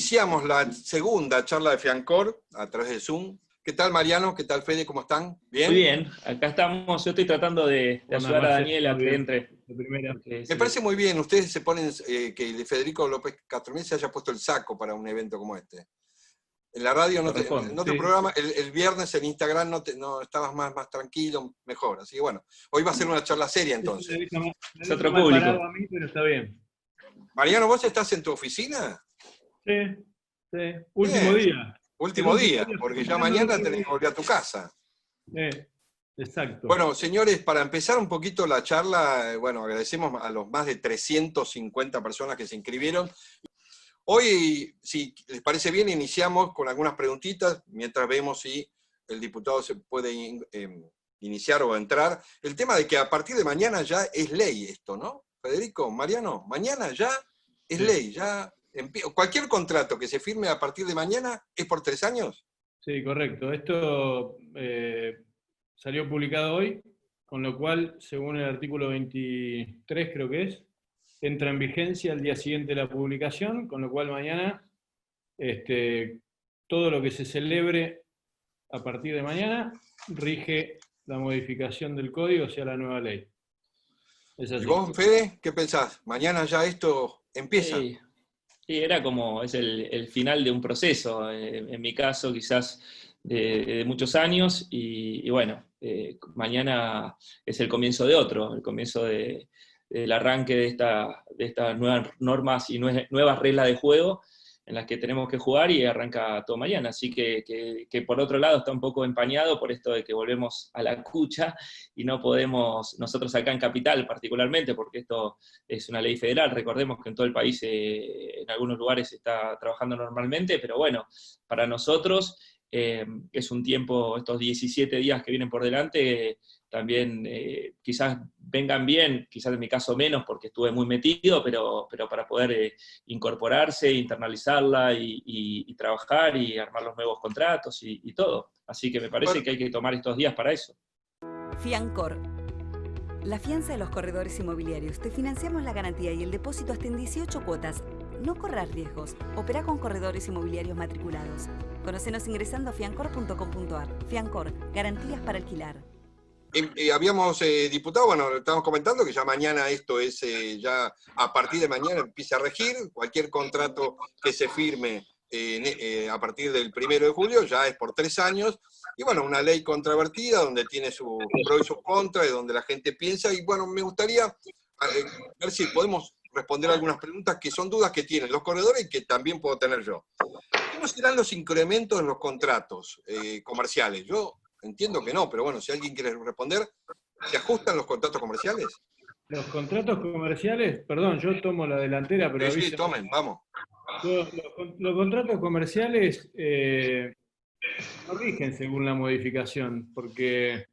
iniciamos la segunda charla de Fiancor a través de Zoom. ¿Qué tal, Mariano? ¿Qué tal, Fede? ¿Cómo están? ¿Bien? Muy bien, acá estamos. Yo estoy tratando de ayudar a Daniel a que entre. Me parece muy bien. Ustedes se ponen que Federico López Castromil se haya puesto el saco para un evento como este. En la radio, en otro programa, el viernes en Instagram no estabas más tranquilo, mejor. Así que bueno, hoy va a ser una charla seria entonces. Es otro público. A mí, pero está bien. Mariano, ¿vos estás en tu oficina? Sí. Último día. Último día, porque ya mañana tenés que volver a tu casa. Exacto. Bueno, señores, para empezar un poquito la charla, bueno, agradecemos a los más de 350 personas que se inscribieron. Hoy, si les parece bien, iniciamos con algunas preguntitas, mientras vemos si el diputado se puede iniciar o entrar. El tema de que a partir de mañana ya es ley esto, ¿no? Federico, Mariano, mañana ya es ley, ya cualquier contrato que se firme a partir de mañana es por 3 años. Sí, correcto. Esto salió publicado hoy, con lo cual, según el artículo 23, creo que es, entra en vigencia el día siguiente de la publicación, con lo cual mañana todo lo que se celebre a partir de mañana rige la modificación del código, o sea, la nueva ley. ¿Y vos, Fede, qué pensás? ¿Mañana ya esto empieza? Sí, era como, es el final de un proceso, en mi caso quizás de muchos años, y bueno, mañana es el comienzo de otro, el comienzo del arranque de estas nuevas normas y nuevas reglas de juego en las que tenemos que jugar, y arranca todo mañana. Así que por otro lado está un poco empañado por esto de que volvemos a la cucha y no podemos, nosotros acá en Capital particularmente, porque esto es una ley federal, recordemos que en todo el país en algunos lugares se está trabajando normalmente, pero bueno, para nosotros es un tiempo, estos 17 días que vienen por delante, también quizás vengan bien, quizás en mi caso menos porque estuve muy metido, pero para poder incorporarse, internalizarla y trabajar y armar los nuevos contratos y todo. Así que me parece que hay que tomar estos días para eso. Fiancor. La fianza de los corredores inmobiliarios. Te financiamos la garantía y el depósito hasta en 18 cuotas. No corras riesgos. Opera con corredores inmobiliarios matriculados. Conócenos ingresando a fiancor.com.ar. Fiancor, garantías para alquilar. Habíamos, diputado, bueno, estábamos comentando que ya mañana esto es, ya a partir de mañana empieza a regir, cualquier contrato que se firme a partir del 1 de julio ya es por 3 años, y bueno, una ley controvertida donde tiene sus pros y sus contras, y donde la gente piensa, y bueno, me gustaría ver si podemos responder algunas preguntas que son dudas que tienen los corredores y que también puedo tener yo. ¿Cómo serán los incrementos en los contratos comerciales? Yo entiendo que no, pero bueno, si alguien quiere responder, ¿se ajustan los contratos comerciales? Los contratos comerciales, perdón, yo tomo la delantera, pero sí, tomen, vamos. Los contratos comerciales no rigen según la modificación, porque,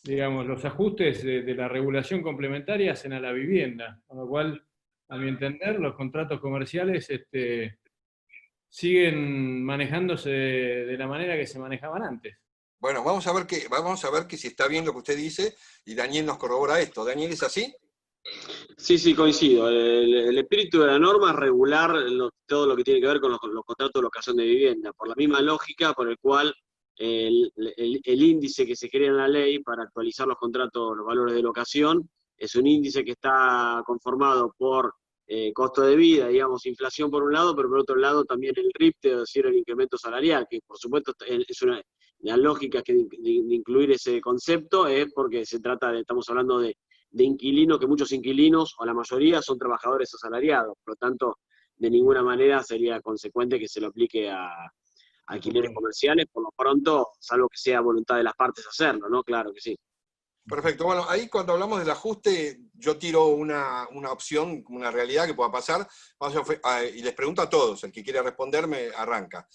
digamos, los ajustes de la regulación complementaria hacen a la vivienda, con lo cual, a mi entender, los contratos comerciales siguen manejándose de la manera que se manejaban antes. Bueno, vamos a ver que si está bien lo que usted dice, y Daniel nos corrobora esto. ¿Daniel, es así? Sí, coincido. El espíritu de la norma es regular todo lo que tiene que ver con los contratos de locación de vivienda, por la misma lógica por el cual el índice que se crea en la ley para actualizar los contratos, los valores de locación, es un índice que está conformado por costo de vida, digamos, inflación por un lado, pero por otro lado también el RIPTE, es decir, el incremento salarial, que por supuesto es la lógica de incluir ese concepto es porque estamos hablando de inquilinos, que muchos inquilinos, o la mayoría, son trabajadores asalariados, por lo tanto, de ninguna manera sería consecuente que se lo aplique a alquileres comerciales, por lo pronto, salvo que sea voluntad de las partes hacerlo, ¿no? Claro que sí. Perfecto. Bueno, ahí cuando hablamos del ajuste, yo tiro una opción, una realidad que pueda pasar, y les pregunto a todos, el que quiera responderme, arranca.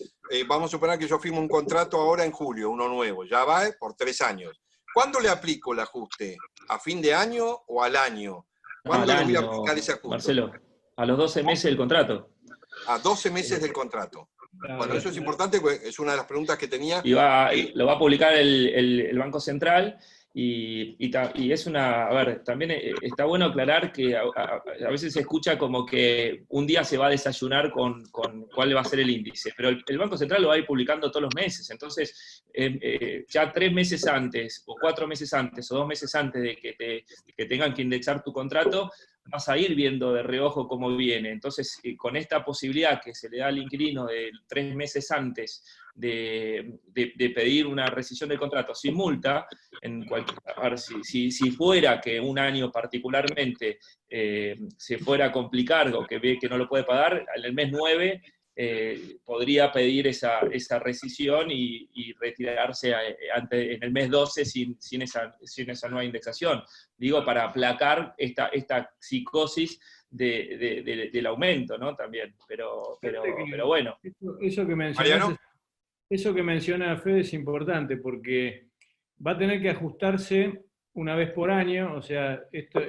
Vamos a suponer que yo firmo un contrato ahora en julio, uno nuevo, ya va por 3 años. ¿Cuándo le aplico el ajuste? ¿A fin de año o al año? ¿Cuándo le voy a aplicar ese ajuste? Marcelo, a los 12 meses del contrato. A 12 meses del contrato. Bueno, eso es importante, porque es una de las preguntas que tenía. Lo va a publicar el Banco Central, Y es a ver, también está bueno aclarar que a veces se escucha como que un día se va a desayunar con cuál va a ser el índice, pero el Banco Central lo va a ir publicando todos los meses, entonces ya 3 meses antes, o 4 meses antes, o 2 meses antes de que tengan que indexar tu contrato, vas a ir viendo de reojo cómo viene. Entonces, con esta posibilidad que se le da al inquilino de 3 meses antes de pedir una rescisión del contrato sin multa, a ver, si fuera que un año particularmente se fuera a complicar o que ve que no lo puede pagar, en el mes 9 podría pedir esa rescisión y retirarse en el mes 12 sin esa nueva indexación. Digo, para aplacar esta psicosis del aumento, ¿no? También, pero bueno. Eso que menciona Fede es importante, porque va a tener que ajustarse una vez por año, o sea,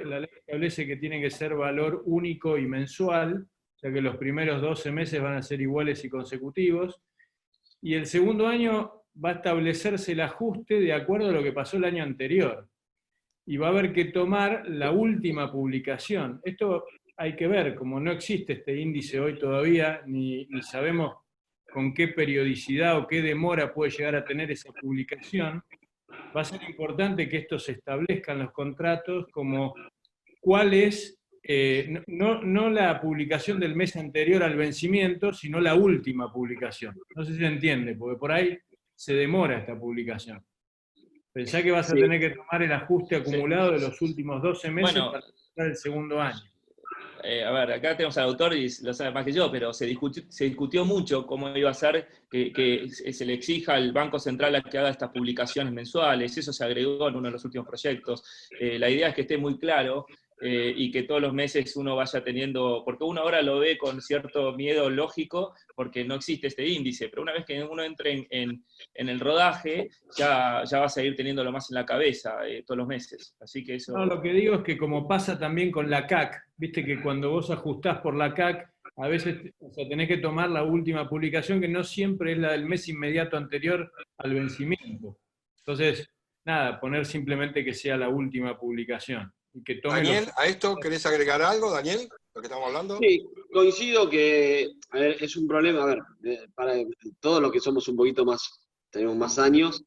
la ley establece que tiene que ser valor único y mensual, o sea que los primeros 12 meses van a ser iguales y consecutivos, y el segundo año va a establecerse el ajuste de acuerdo a lo que pasó el año anterior, y va a haber que tomar la última publicación. Esto hay que ver, como no existe este índice hoy todavía, ni sabemos con qué periodicidad o qué demora puede llegar a tener esa publicación, va a ser importante que esto se establezca en los contratos como cuál es, no la publicación del mes anterior al vencimiento, sino la última publicación. No sé si se entiende, porque por ahí se demora esta publicación. Pensá que vas a tener que tomar el ajuste acumulado de los últimos 12 meses para empezar el segundo año. A ver, acá tenemos al autor y lo sabe más que yo, pero se discutió mucho cómo iba a ser que se le exija al Banco Central a que haga estas publicaciones mensuales. Eso se agregó en uno de los últimos proyectos. La idea es que esté muy claro y que todos los meses uno vaya teniendo, porque uno ahora lo ve con cierto miedo lógico, porque no existe este índice, pero una vez que uno entre en el rodaje, ya va a seguir teniéndolo más en la cabeza todos los meses. Así que eso... No, lo que digo es que como pasa también con la CAC, viste que cuando vos ajustás por la CAC, a veces tenés que tomar la última publicación, que no siempre es la del mes inmediato anterior al vencimiento. Entonces, nada, poner simplemente que sea la última publicación. Y que tome Daniel, ¿a esto querés agregar algo, Daniel? ¿Lo que estamos hablando? Sí, coincido que es un problema, para todos los que somos un poquito más, tenemos más años,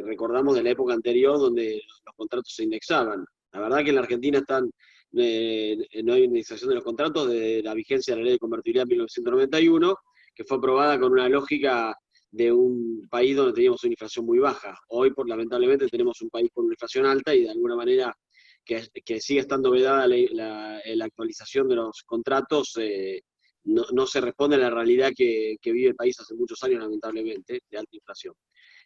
recordamos de la época anterior donde los contratos se indexaban. La verdad que en la Argentina no hay indexación de los contratos desde la vigencia de la Ley de Convertibilidad de 1991, que fue aprobada con una lógica de un país donde teníamos una inflación muy baja. Hoy, lamentablemente, tenemos un país con una inflación alta y de alguna manera que sigue estando vedada la actualización de los contratos, no se responde a la realidad que vive el país hace muchos años, lamentablemente, de alta inflación.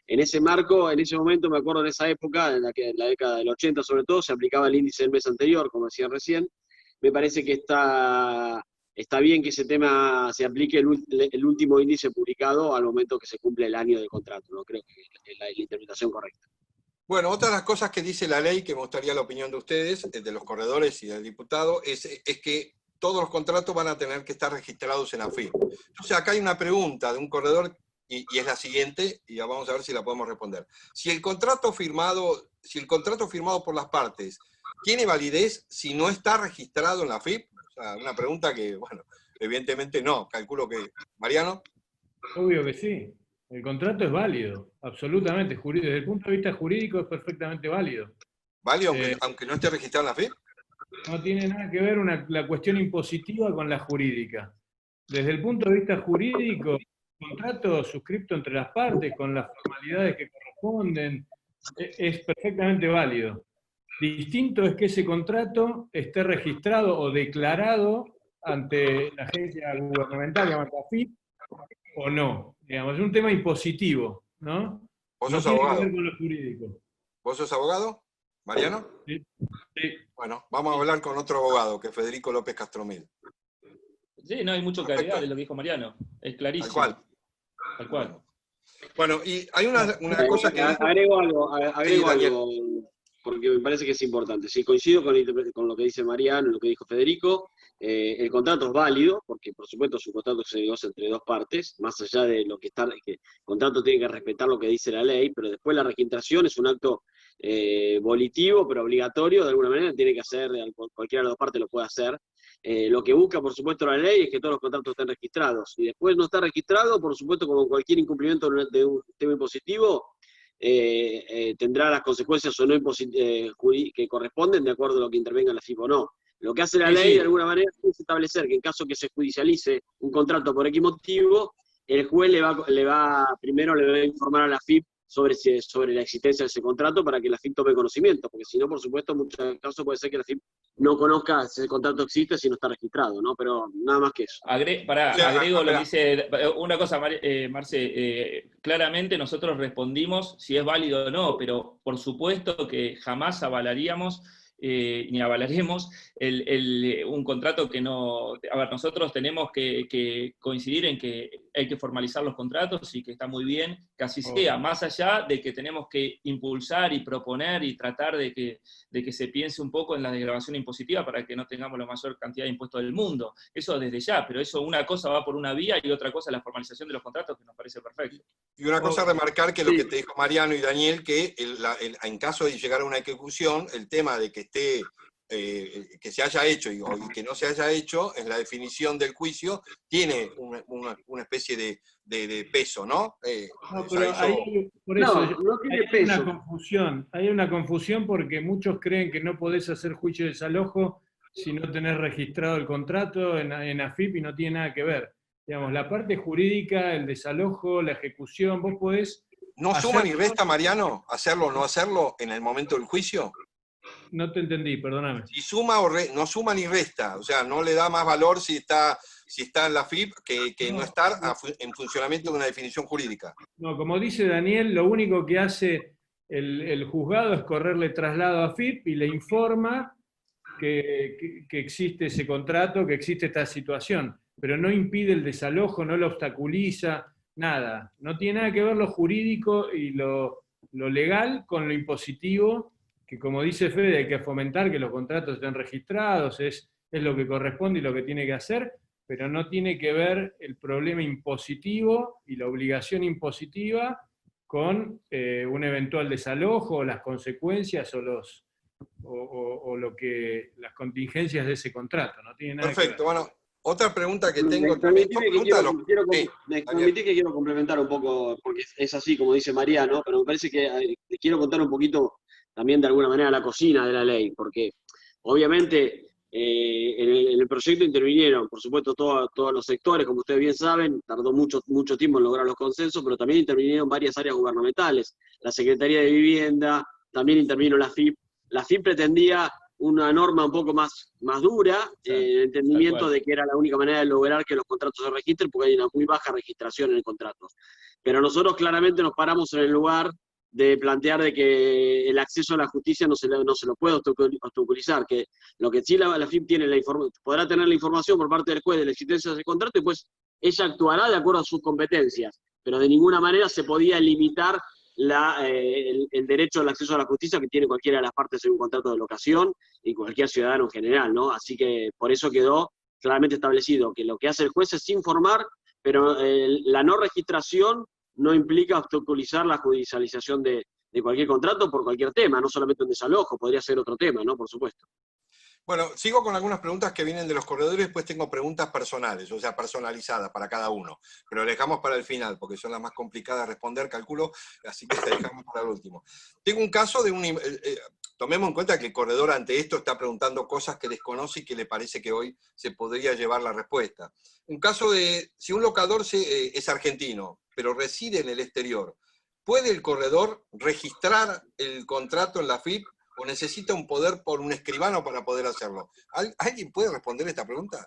En ese marco, en ese momento, me acuerdo en esa época, en la década del 80 sobre todo, se aplicaba el índice del mes anterior, como decía recién. Me parece que está bien que ese tema se aplique el último índice publicado al momento que se cumple el año del contrato, ¿no? Creo que es la interpretación correcta. Bueno, otra de las cosas que dice la ley, que me gustaría la opinión de ustedes, de los corredores y del diputado, es que todos los contratos van a tener que estar registrados en AFIP. Entonces acá hay una pregunta de un corredor, y es la siguiente, y ya vamos a ver si la podemos responder. Si el contrato firmado por las partes tiene validez si no está registrado en la AFIP, o sea, una pregunta que, bueno, evidentemente no, calculo que... ¿Mariano? Obvio que sí. El contrato es válido, absolutamente. Desde el punto de vista jurídico es perfectamente válido. ¿Válido aunque no esté registrado en la FIP? No tiene nada que ver la cuestión impositiva con la jurídica. Desde el punto de vista jurídico, el contrato suscripto entre las partes, con las formalidades que corresponden, es perfectamente válido. Distinto es que ese contrato esté registrado o declarado ante la agencia gubernamental, llamada FIP, o no. Digamos, es un tema impositivo, ¿no? ¿Vos sos tiene abogado? Que ver con lo jurídico. ¿Vos sos abogado, Mariano? Sí. Bueno, vamos a hablar con otro abogado, que es Federico López Castromil. Sí, no hay mucho que agregar de lo que dijo Mariano. Es clarísimo. Tal cual. Bueno, y hay una cosa que... Agrego algo, porque me parece que es importante. Sí, coincido con lo que dice Mariano, lo que dijo Federico. El contrato es válido, porque por supuesto es un contrato que se negocia entre dos partes, más allá de lo que el contrato tiene que respetar lo que dice la ley, pero después la registración es un acto volitivo, pero obligatorio, de alguna manera tiene que hacer, cualquiera de las dos partes lo puede hacer. Lo que busca, por supuesto, la ley es que todos los contratos estén registrados. Si después no está registrado, por supuesto, como cualquier incumplimiento de un tema impositivo, tendrá las consecuencias o no que corresponden de acuerdo a lo que intervenga la FIP o no. Lo que hace la ley, de alguna manera, es establecer que en caso que se judicialice un contrato por X motivo, el juez primero le va a informar a la FIP sobre la existencia de ese contrato para que la FIP tome conocimiento, porque si no, por supuesto, en muchos casos puede ser que la FIP no conozca si ese contrato existe si no está registrado, ¿no? Pero nada más que eso. Agrego lo que dice, una cosa, Marce, claramente nosotros respondimos si es válido o no, pero por supuesto que jamás avalaríamos ni avalaremos un contrato que no... A ver, nosotros tenemos que coincidir en que hay que formalizar los contratos y que está muy bien que así sea, más allá de que tenemos que impulsar y proponer y tratar de que se piense un poco en la desgravación impositiva para que no tengamos la mayor cantidad de impuestos del mundo. Eso desde ya, pero eso una cosa va por una vía y otra cosa es la formalización de los contratos, que nos parece perfecto. Y una cosa a remarcar que lo que te dijo Mariano y Daniel, que en caso de llegar a una ejecución, el tema de que que se haya hecho y que no se haya hecho, en la definición del juicio, tiene una especie de peso, ¿no? No, pero por eso no tiene peso. Hay una confusión porque muchos creen que no podés hacer juicio de desalojo si no tenés registrado el contrato en AFIP y no tiene nada que ver. Digamos, la parte jurídica, el desalojo, la ejecución, vos podés... ¿No suma ni resta, Mariano, hacerlo o no hacerlo en el momento del juicio? No te entendí, perdóname. Si suma no suma ni resta, o sea, no le da más valor si está en la FIP que no estar en funcionamiento de una definición jurídica. No, como dice Daniel, lo único que hace el juzgado es correrle traslado a FIP y le informa que existe ese contrato, que existe esta situación, pero no impide el desalojo, no lo obstaculiza, nada. No tiene nada que ver lo jurídico y lo legal con lo impositivo, que como dice Fede, hay que fomentar que los contratos estén registrados, es lo que corresponde y lo que tiene que hacer, pero no tiene que ver el problema impositivo y la obligación impositiva con un eventual desalojo, o las consecuencias o las contingencias de ese contrato. No tiene nada Perfecto, que ver. bueno, otra pregunta que tengo también. Me permití que quiero complementar un poco, porque es así como dice Mariano, pero me parece que quiero contar un poquito también de alguna manera la cocina de la ley, porque obviamente en el proyecto intervinieron, por supuesto, todos los sectores, como ustedes bien saben, tardó mucho tiempo en lograr los consensos, pero también intervinieron varias áreas gubernamentales, la Secretaría de Vivienda, también intervino la FIP. La FIP pretendía una norma un poco más dura, en el entendimiento de que era la única manera de lograr que los contratos se registren, porque hay una muy baja registración en el contrato. Pero nosotros claramente nos paramos en el lugar de plantear de que el acceso a la justicia no se lo puede obstaculizar, que lo que sí la FIP tiene podrá tener la información por parte del juez de la existencia de ese contrato y pues ella actuará de acuerdo a sus competencias, pero de ninguna manera se podía limitar el derecho al acceso a la justicia que tiene cualquiera de las partes en un contrato de locación y cualquier ciudadano en general, ¿no? Así que por eso quedó claramente establecido que lo que hace el juez es informar, pero la no registración no implica obstaculizar la judicialización de cualquier contrato por cualquier tema, no solamente un desalojo, podría ser otro tema, ¿no? Por supuesto. Bueno, sigo con algunas preguntas que vienen de los corredores, después tengo preguntas personales, o sea, personalizadas para cada uno, pero las dejamos para el final, porque son las más complicadas de responder, calculo, así que te dejamos para el último. Tengo un caso de tomemos en cuenta que el corredor ante esto está preguntando cosas que desconoce y que le parece que hoy se podría llevar la respuesta. Un caso de, si un locador es argentino, pero reside en el exterior, ¿puede el corredor registrar el contrato en la FIP o necesita un poder por un escribano para poder hacerlo? ¿Alguien puede responder esta pregunta?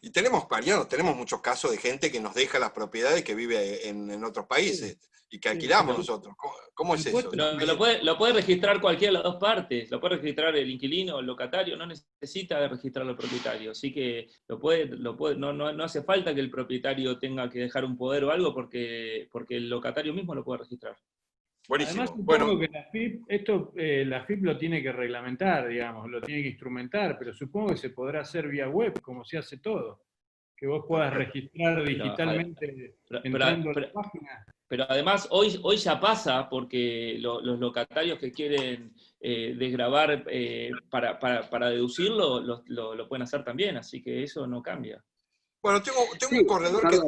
Y tenemos muchos casos de gente que nos deja las propiedades que vive en otros países y que alquilamos nosotros. ¿Cómo es eso? Lo puede registrar cualquiera de las dos partes, lo puede registrar el inquilino, el locatario, no necesita registrarlo el propietario, así que no hace falta que el propietario tenga que dejar un poder o algo porque el locatario mismo lo puede registrar. Buenísimo. Además, supongo que la FIP lo tiene que reglamentar, digamos, lo tiene que instrumentar, pero supongo que se podrá hacer vía web, como se hace todo. que vos puedas registrar digitalmente entrando a la página. Pero además hoy ya pasa, porque los locatarios que quieren desgravar para deducirlo, lo pueden hacer también, así que eso no cambia. Bueno, tengo un corredor para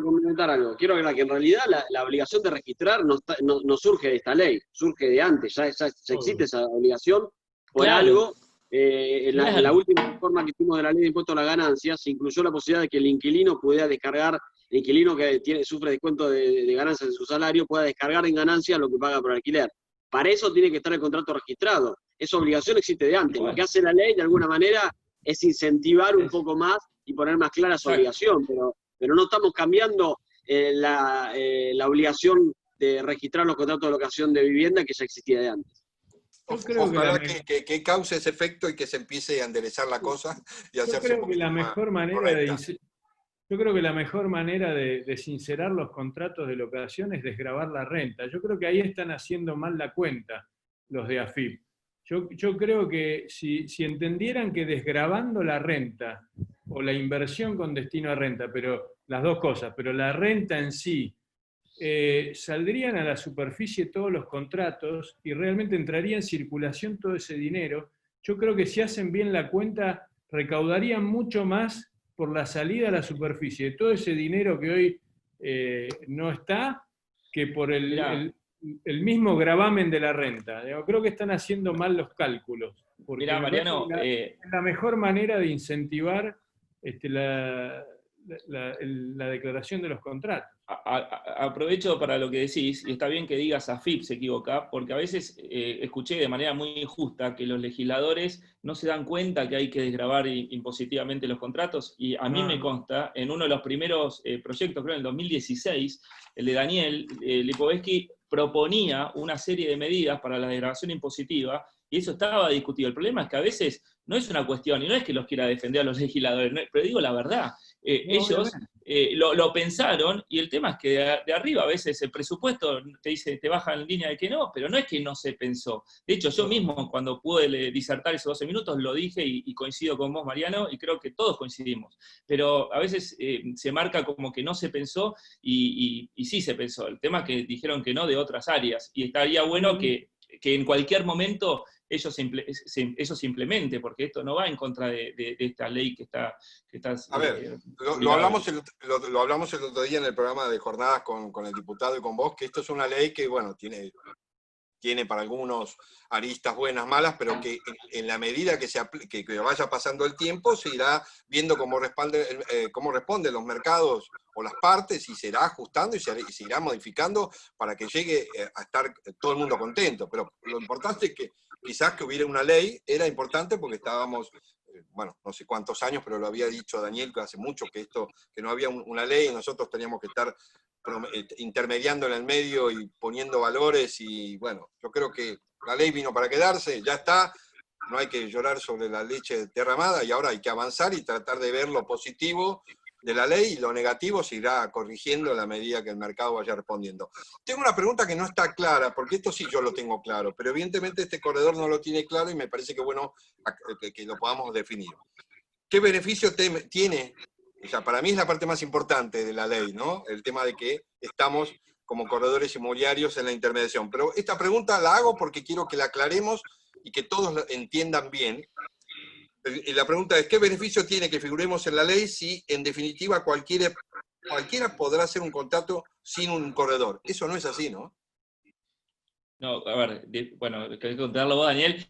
complementar algo, quiero ver que en realidad la obligación de registrar no surge de esta ley, surge de antes, ya existe esa obligación por algo. En la última reforma que hicimos de la ley de impuesto a la ganancia, se incluyó la posibilidad de que el inquilino pudiera descargar, el inquilino que sufre descuento de ganancias de su salario, pueda descargar en ganancias lo que paga por alquiler. Para eso tiene que estar el contrato registrado. Esa obligación existe de antes. Lo que hace la ley, de alguna manera, es incentivar un poco más y poner más clara su obligación, pero no estamos cambiando la obligación de registrar los contratos de locación de vivienda que ya existía de antes. Ojalá que cause ese efecto y que se empiece a enderezar la cosa y hacerse un poquito más correcta. Yo creo que la mejor manera de sincerar los contratos de locación es desgravar la renta. Yo creo que ahí están haciendo mal la cuenta los de AFIP. Yo creo que si entendieran que desgravando la renta o la inversión con destino a renta, pero las dos cosas, pero la renta en sí, saldrían a la superficie todos los contratos y realmente entraría en circulación todo ese dinero. Yo creo que si hacen bien la cuenta, recaudarían mucho más por la salida a la superficie de todo ese dinero que hoy no está, que por el mismo gravamen de la renta. Creo que están haciendo mal los cálculos. Porque Mariano, es la mejor manera de incentivar la declaración de los contratos. Aprovecho para lo que decís, y está bien que digas AFIP se equivoca, porque a veces escuché de manera muy injusta que los legisladores no se dan cuenta que hay que desgravar impositivamente los contratos, y a mí me consta, en uno de los primeros proyectos, creo en el 2016, el de Daniel Lipovetsky proponía una serie de medidas para la desgravación impositiva, y eso estaba discutido. El problema es que a veces no es una cuestión, y no es que los quiera defender a los legisladores, pero digo la verdad, ellos lo pensaron, y el tema es que de arriba a veces el presupuesto te dice, te baja en línea de que no, pero no es que no se pensó. De hecho, yo mismo cuando pude disertar esos 12 minutos lo dije, y coincido con vos, Mariano, y creo que todos coincidimos. Pero a veces se marca como que no se pensó, y sí se pensó. El tema es que dijeron que no de otras áreas, y estaría bueno que en cualquier momento eso se implemente, porque esto no va en contra de esta ley que está a ver, lo hablamos el otro día en el programa de jornadas con el diputado y con vos, que esto es una ley que, bueno, tiene para algunos aristas buenas, malas, pero que en la medida que vaya pasando el tiempo se irá viendo cómo responden los mercados o las partes, y se irá ajustando y se irá modificando para que llegue a estar todo el mundo contento. Pero lo importante es que quizás que hubiera una ley era importante, porque estábamos, bueno, no sé cuántos años, pero lo había dicho Daniel que hace mucho que no había una ley, y nosotros teníamos que estar intermediando en el medio y poniendo valores, y bueno, yo creo que la ley vino para quedarse, ya está, no hay que llorar sobre la leche derramada, y ahora hay que avanzar y tratar de ver lo positivo de la ley, y lo negativo se irá corrigiendo a la medida que el mercado vaya respondiendo. Tengo una pregunta que no está clara, porque esto sí yo lo tengo claro, pero evidentemente este corredor no lo tiene claro, y me parece que bueno que lo podamos definir. ¿Qué beneficio tiene? O sea, para mí es la parte más importante de la ley, ¿no? El tema de que estamos como corredores inmobiliarios en la intermediación. Pero esta pregunta la hago porque quiero que la aclaremos y que todos la entiendan bien. Y la pregunta es, ¿qué beneficio tiene que figuremos en la ley si, en definitiva, cualquiera podrá hacer un contrato sin un corredor? Eso no es así, ¿no? No, a ver, bueno, querés contarlo vos, Daniel.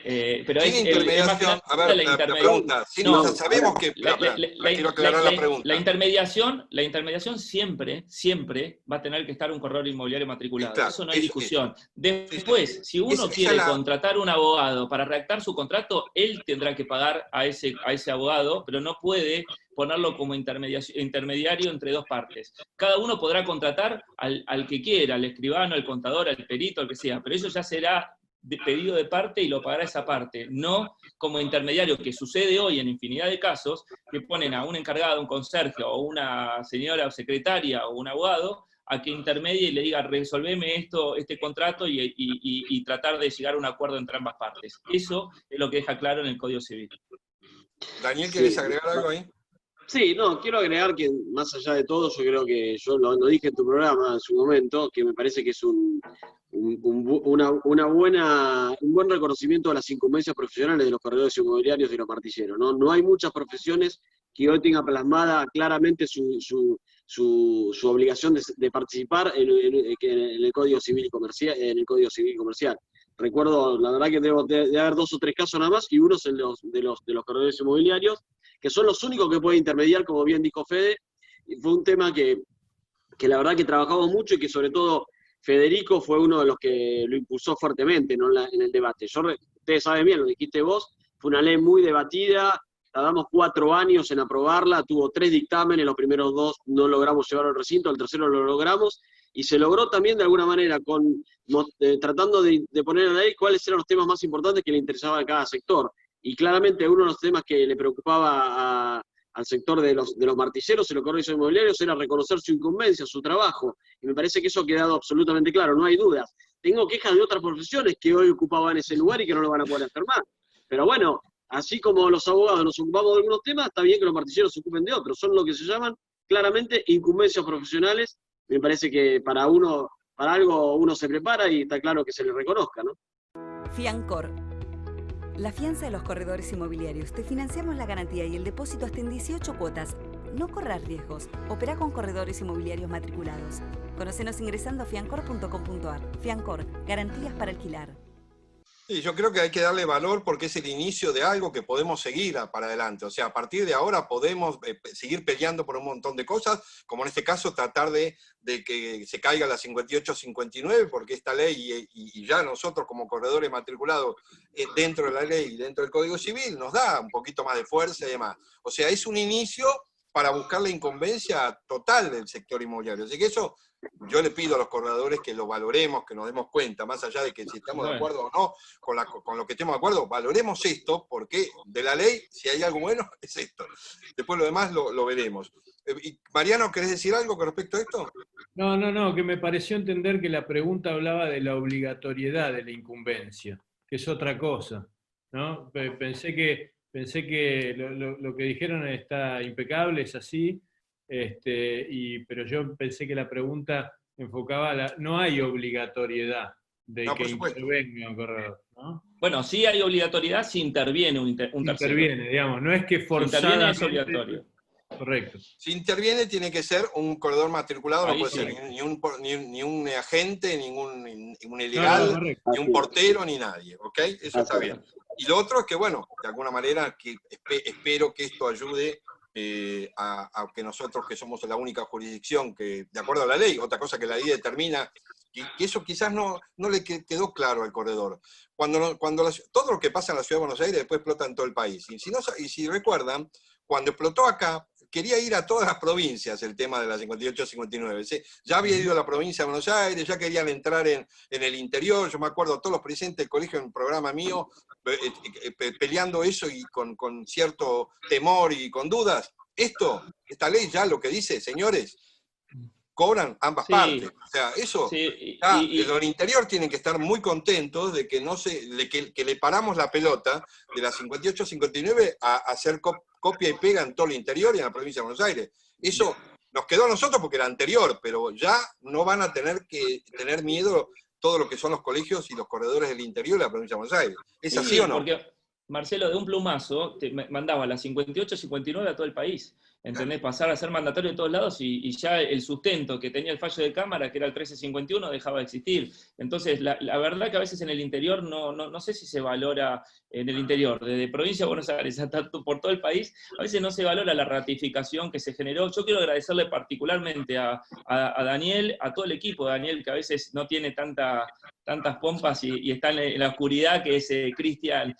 Pero sin intermediación, a ver, la pregunta, sabemos que, quiero aclarar la pregunta. La intermediación siempre va a tener que estar un corredor inmobiliario matriculado, claro, eso no hay discusión. Después, si uno quiere contratar un abogado para redactar su contrato, él tendrá que pagar a ese abogado, pero no puede ponerlo como intermediario entre dos partes. Cada uno podrá contratar al que quiera, al escribano, al contador, al perito, al que sea, pero eso ya será de pedido de parte y lo pagará esa parte, no como intermediario, que sucede hoy en infinidad de casos, que ponen a un encargado, un conserje, o una señora o secretaria, o un abogado, a que intermedie y le diga, resolveme este contrato y tratar de llegar a un acuerdo entre ambas partes. Eso es lo que deja claro en el Código Civil. Daniel, ¿querés agregar algo ahí? Sí, no, quiero agregar que más allá de todo, yo creo que yo lo dije en tu programa en su momento, que me parece que es un buen reconocimiento de las incumbencias profesionales de los corredores inmobiliarios y los martilleros, ¿no? No hay muchas profesiones que hoy tengan plasmada claramente su obligación de participar en el Código Civil y Comercial, en el Código Civil y Comercial. Recuerdo, la verdad que de haber 2 o 3 casos nada más, y uno es el de los corredores inmobiliarios, que son los únicos que pueden intermediar, como bien dijo Fede, y fue un tema que la verdad que trabajamos mucho y que sobre todo Federico fue uno de los que lo impulsó fuertemente, ¿no? en el debate. Ustedes saben bien, lo dijiste vos, fue una ley muy debatida, tardamos 4 años en aprobarla, tuvo 3 dictámenes, los primeros 2 no logramos llevarlo al recinto, el tercero lo logramos, y se logró también de alguna manera tratando de poner en la ley cuáles eran los temas más importantes que le interesaban a cada sector. Y claramente uno de los temas que le preocupaba al sector de los martilleros y los corredores inmobiliarios era reconocer su incumbencia, su trabajo. Y me parece que eso ha quedado absolutamente claro, no hay dudas. Tengo quejas de otras profesiones que hoy ocupaban ese lugar y que no lo van a poder hacer más. Pero bueno, así como los abogados nos ocupamos de algunos temas, está bien que los martilleros se ocupen de otros. Son lo que se llaman claramente incumbencias profesionales. Me parece que para algo uno se prepara y está claro que se le reconozca, ¿no? Fiancor. La fianza de los corredores inmobiliarios. Te financiamos la garantía y el depósito hasta en 18 cuotas. No corras riesgos. Opera con corredores inmobiliarios matriculados. Conócenos ingresando a fiancor.com.ar. Fiancor, garantías para alquilar. Sí, yo creo que hay que darle valor porque es el inicio de algo que podemos seguir para adelante. O sea, a partir de ahora podemos seguir peleando por un montón de cosas, como en este caso tratar de que se caiga la 58-59, porque esta ley y ya nosotros como corredores matriculados dentro de la ley y dentro del Código Civil nos da un poquito más de fuerza y demás. O sea, es un inicio para buscar la incumbencia total del sector inmobiliario. Así que eso yo le pido a los corredores que lo valoremos, que nos demos cuenta, más allá de que si estamos de acuerdo o no con lo que estemos de acuerdo, valoremos esto, porque de la ley, si hay algo bueno, es esto. Después lo demás lo veremos. Y Mariano, ¿querés decir algo con respecto a esto? No, que me pareció entender que la pregunta hablaba de la obligatoriedad de la incumbencia, que es otra cosa, ¿no? Pensé que lo que dijeron está impecable, es así, pero yo pensé que la pregunta enfocaba no hay obligatoriedad de que intervenga un corredor, ¿no? Bueno, sí hay obligatoriedad si interviene un tercero. Interviene, digamos, no es que forzadamente... Si interviene es obligatorio. Correcto. Si interviene tiene que ser un corredor matriculado, ahí no puede sí. ser ni un agente, ni un ilegal, ni un portero, ni nadie, ¿ok? Eso está bien. Y lo otro es que, bueno, de alguna manera que espero que esto ayude a que nosotros, que somos la única jurisdicción que, de acuerdo a la ley, otra cosa que la ley determina, que eso quizás no le quedó claro al corredor. Todo lo que pasa en la Ciudad de Buenos Aires después explota en todo el país. Y si recuerdan, cuando explotó acá, quería ir a todas las provincias el tema de la 58-59. ¿Sí? Ya había ido a la provincia de Buenos Aires, ya querían entrar en el interior. Yo me acuerdo, todos los presidentes del colegio en un programa mío, peleando eso y con cierto temor y con dudas. Esta ley ya lo que dice, señores, cobran ambas partes. O sea, eso, los del interior tienen que estar muy contentos de que que le paramos la pelota de la 58-59 a hacer copia y pega en todo el interior y en la provincia de Buenos Aires. Eso nos quedó a nosotros porque era anterior, pero ya no van a tener que tener miedo todo lo que son los colegios y los corredores del interior de la provincia de Buenos Aires. ¿Es así o no? Porque, Marcelo, de un plumazo te mandaba la 58-59 a todo el país. ¿Entendés? Pasar a ser mandatario de todos lados y ya el sustento que tenía el fallo de Cámara, que era el 1351, dejaba de existir. Entonces, la verdad que a veces en el interior, no sé si se valora en el interior, desde provincia de Buenos Aires hasta por todo el país, a veces no se valora la ratificación que se generó. Yo quiero agradecerle particularmente a Daniel, a todo el equipo de Daniel, que a veces no tiene tantas pompas y está en la oscuridad, que es Cristian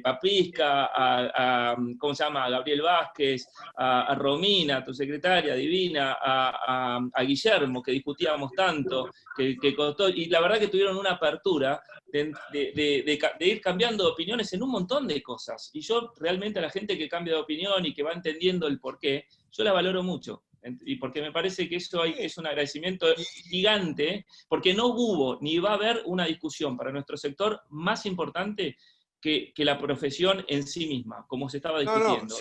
Papisca, ¿cómo se llama? A Gabriel Vázquez, a Romina, tu secretaria divina, a Guillermo, que discutíamos tanto, que costó, y la verdad que tuvieron una apertura de ir cambiando de opiniones en un montón de cosas. Y yo realmente a la gente que cambia de opinión y que va entendiendo el porqué, yo la valoro mucho. Y porque me parece que eso es un agradecimiento gigante, porque no hubo ni va a haber una discusión para nuestro sector más importante que la profesión en sí misma, como se estaba discutiendo.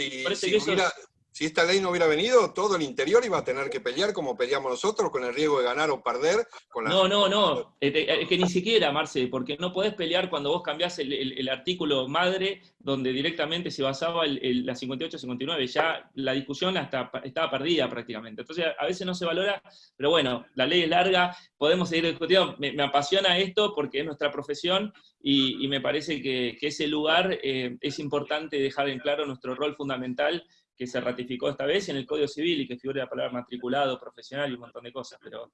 Si esta ley no hubiera venido, todo el interior iba a tener que pelear como peleamos nosotros, con el riesgo de ganar o perder. No. Es que ni siquiera, Marce, porque no podés pelear cuando vos cambiás el artículo madre, donde directamente se basaba la 58-59. Ya la discusión estaba perdida prácticamente. Entonces, a veces no se valora, pero bueno, la ley es larga, podemos seguir discutiendo. Me apasiona esto porque es nuestra profesión y me parece que ese lugar es importante dejar en claro nuestro rol fundamental que se ratificó esta vez en el Código Civil y que figura la palabra matriculado, profesional y un montón de cosas, pero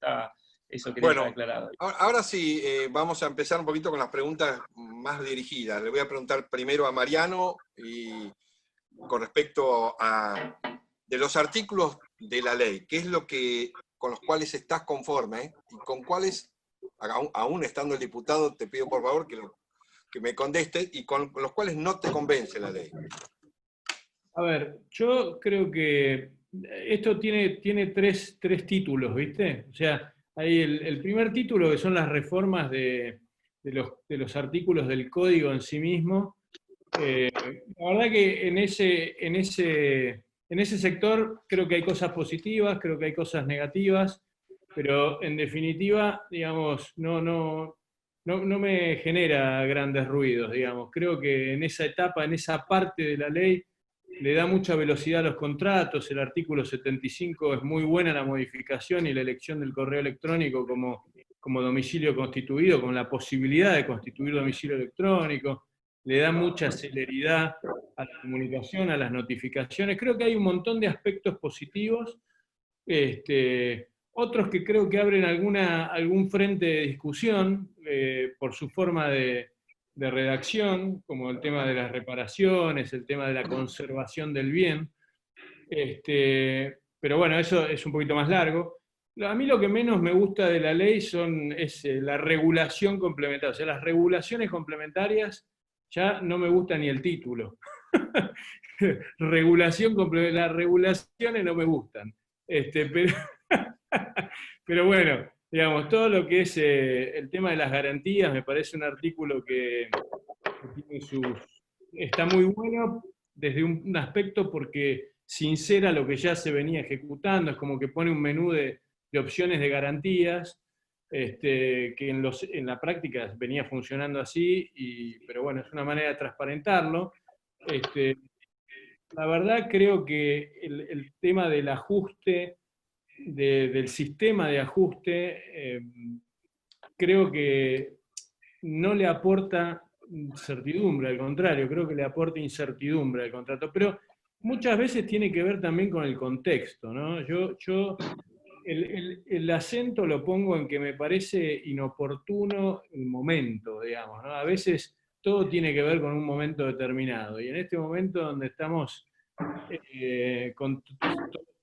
eso quería estar declarado. Ahora sí, vamos a empezar un poquito con las preguntas más dirigidas. Le voy a preguntar primero a Mariano y con respecto a de los artículos de la ley, ¿qué es lo que con los cuales estás conforme y con cuáles, aún estando el diputado, te pido por favor que me contestes, y con los cuales no te convence la ley? A ver, yo creo que esto tiene tres títulos, ¿viste? O sea, hay el primer título, que son las reformas de los artículos del código en sí mismo. La verdad que en ese sector creo que hay cosas positivas, creo que hay cosas negativas, pero en definitiva, digamos, no me genera grandes ruidos, digamos. Creo que en esa etapa, en esa parte de la ley, le da mucha velocidad a los contratos. El artículo 75 es muy buena la modificación y la elección del correo electrónico como domicilio constituido, con la posibilidad de constituir domicilio electrónico. Le da mucha celeridad a la comunicación, a las notificaciones. Creo que hay un montón de aspectos positivos. Otros que creo que abren algún frente de discusión por su forma de redacción, como el tema de las reparaciones, el tema de la conservación del bien. Pero bueno, eso es un poquito más largo. A mí lo que menos me gusta de la ley es la regulación complementaria. O sea, las regulaciones complementarias ya no me gusta ni el título. Las regulaciones no me gustan. Pero bueno, digamos, todo lo que es el tema de las garantías me parece un artículo que está muy bueno desde un aspecto porque sincera lo que ya se venía ejecutando, es como que pone un menú de opciones de garantías, que en la práctica venía funcionando así, pero bueno, es una manera de transparentarlo. La verdad creo que el tema del ajuste, del sistema de ajuste, creo que no le aporta certidumbre, al contrario, creo que le aporta incertidumbre al contrato, pero muchas veces tiene que ver también con el contexto, ¿no? Yo el acento lo pongo en que me parece inoportuno el momento, digamos, ¿no? A veces todo tiene que ver con un momento determinado, y en este momento donde estamos con todo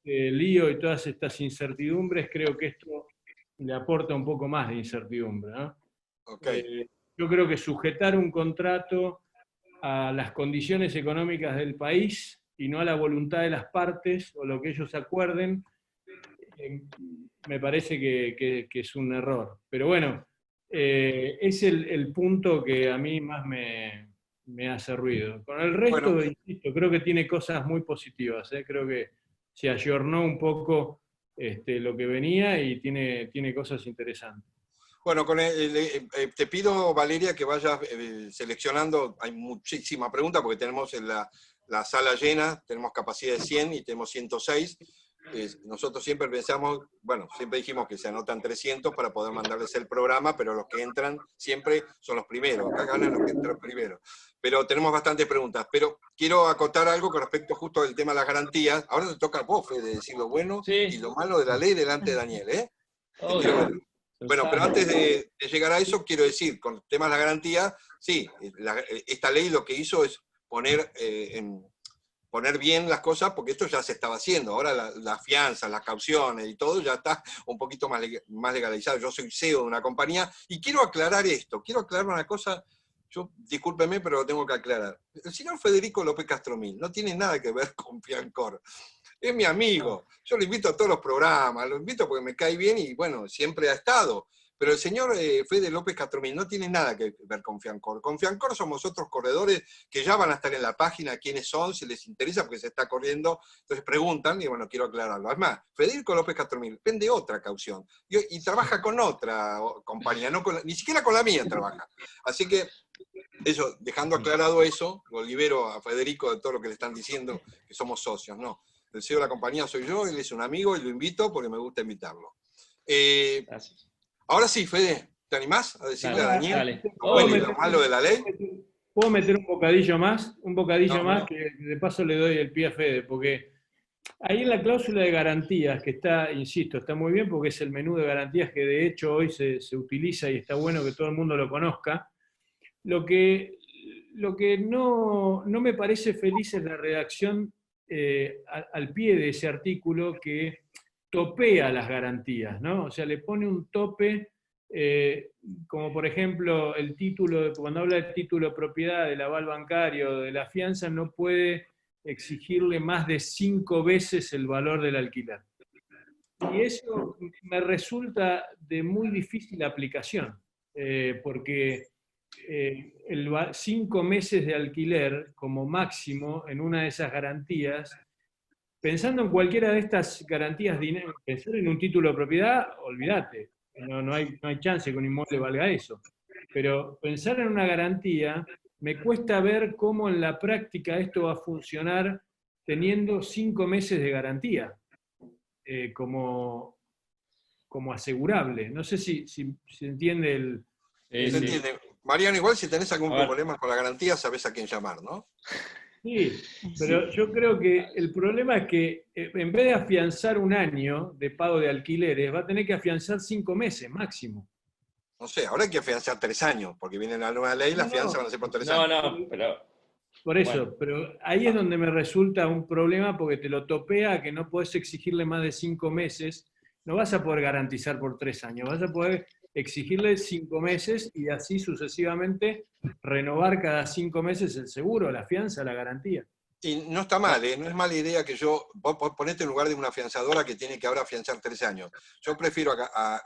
este lío y todas estas incertidumbres, creo que esto le aporta un poco más de incertidumbre, ¿no? Okay. Yo creo que sujetar un contrato a las condiciones económicas del país y no a la voluntad de las partes o lo que ellos acuerden, me parece que es un error. Pero bueno, es el punto que a mí más me hace ruido. Con el resto, bueno, insisto, creo que tiene cosas muy positivas. Creo que se ayornó un poco lo que venía y tiene cosas interesantes. Bueno, te pido, Valeria, que vayas seleccionando. Hay muchísimas preguntas porque tenemos en la sala llena, tenemos capacidad de 100 y tenemos 106. Nosotros siempre pensamos, bueno, siempre dijimos que se anotan 300 para poder mandarles el programa, pero los que entran siempre son los primeros. Acá ganan los que entran primero. Pero tenemos bastantes preguntas. Pero quiero acotar algo con respecto justo al tema de las garantías. Ahora te toca a vos, Fede, decir lo bueno y lo malo de la ley delante de Daniel, ¿eh? Bueno, pero antes de llegar a eso, quiero decir, con el tema de la garantía, sí, esta ley lo que hizo es poner bien las cosas, porque esto ya se estaba haciendo. Ahora las fianzas, las cauciones y todo ya está un poquito más legalizado. Yo soy CEO de una compañía y quiero aclarar esto, quiero aclarar una cosa. Discúlpeme, pero lo tengo que aclarar. El señor Federico López Castromil no tiene nada que ver con Fiancor. Es mi amigo. Yo lo invito a todos los programas, lo invito porque me cae bien y bueno, siempre ha estado. Pero el señor Fede López Castromil no tiene nada que ver con Fiancor. Con Fiancor somos otros corredores que ya van a estar en la página, quiénes son, si les interesa, porque se está corriendo. Entonces preguntan, y bueno, quiero aclararlo. Además, Federico López Castromil vende otra caución y trabaja con otra compañía, ni siquiera con la mía trabaja. Así que, eso, dejando aclarado eso, lo libero a Federico de todo lo que le están diciendo, que somos socios, no. El CEO de la compañía soy yo, él es un amigo y lo invito porque me gusta invitarlo. Gracias. Ahora sí, Fede, ¿te animás a decirle Dale, a Daniel dale. lo bueno y lo malo de la ley? ¿Puedo meter un bocadillo más? Un bocadillo No, más no. que de paso le doy el pie a Fede, porque ahí en la cláusula de garantías, que está, insisto, está muy bien porque es el menú de garantías que de hecho hoy se utiliza y está bueno que todo el mundo lo conozca. Lo que no me parece feliz es la redacción al pie de ese artículo que topea las garantías, ¿no? O sea, le pone un tope, como por ejemplo el título, cuando habla de título de propiedad, del aval bancario, de la fianza, no puede exigirle más de 5 veces el valor del alquiler. Y eso me resulta de muy difícil aplicación, porque 5 meses de alquiler como máximo en una de esas garantías, pensando en cualquiera de estas garantías, pensar en un título de propiedad, olvídate, no hay chance que un inmueble valga eso. Pero pensar en una garantía, me cuesta ver cómo en la práctica esto va a funcionar teniendo 5 meses de garantía como asegurable. No sé si entiende el... ¿Se entiende? Mariano, igual si tenés algún A ver. problema con la garantía, sabés a quién llamar, ¿no? Sí, pero yo creo que el problema es que en vez de afianzar 1 año de pago de alquileres, va a tener que afianzar 5 meses máximo. No sé, ahora hay que afianzar 3 años, porque viene la nueva ley, las fianzas van a ser por 3 años. No, pero... Por eso, Bueno. pero ahí es donde me resulta un problema porque te lo topea que no podés exigirle más de 5 meses, no vas a poder garantizar por 3 años, vas a poder exigirle 5 meses y así sucesivamente renovar cada 5 meses el seguro, la fianza, la garantía. Y no está mal, no es mala idea que vos ponete en lugar de una afianzadora que tiene que ahora afianzar 3 años. Yo prefiero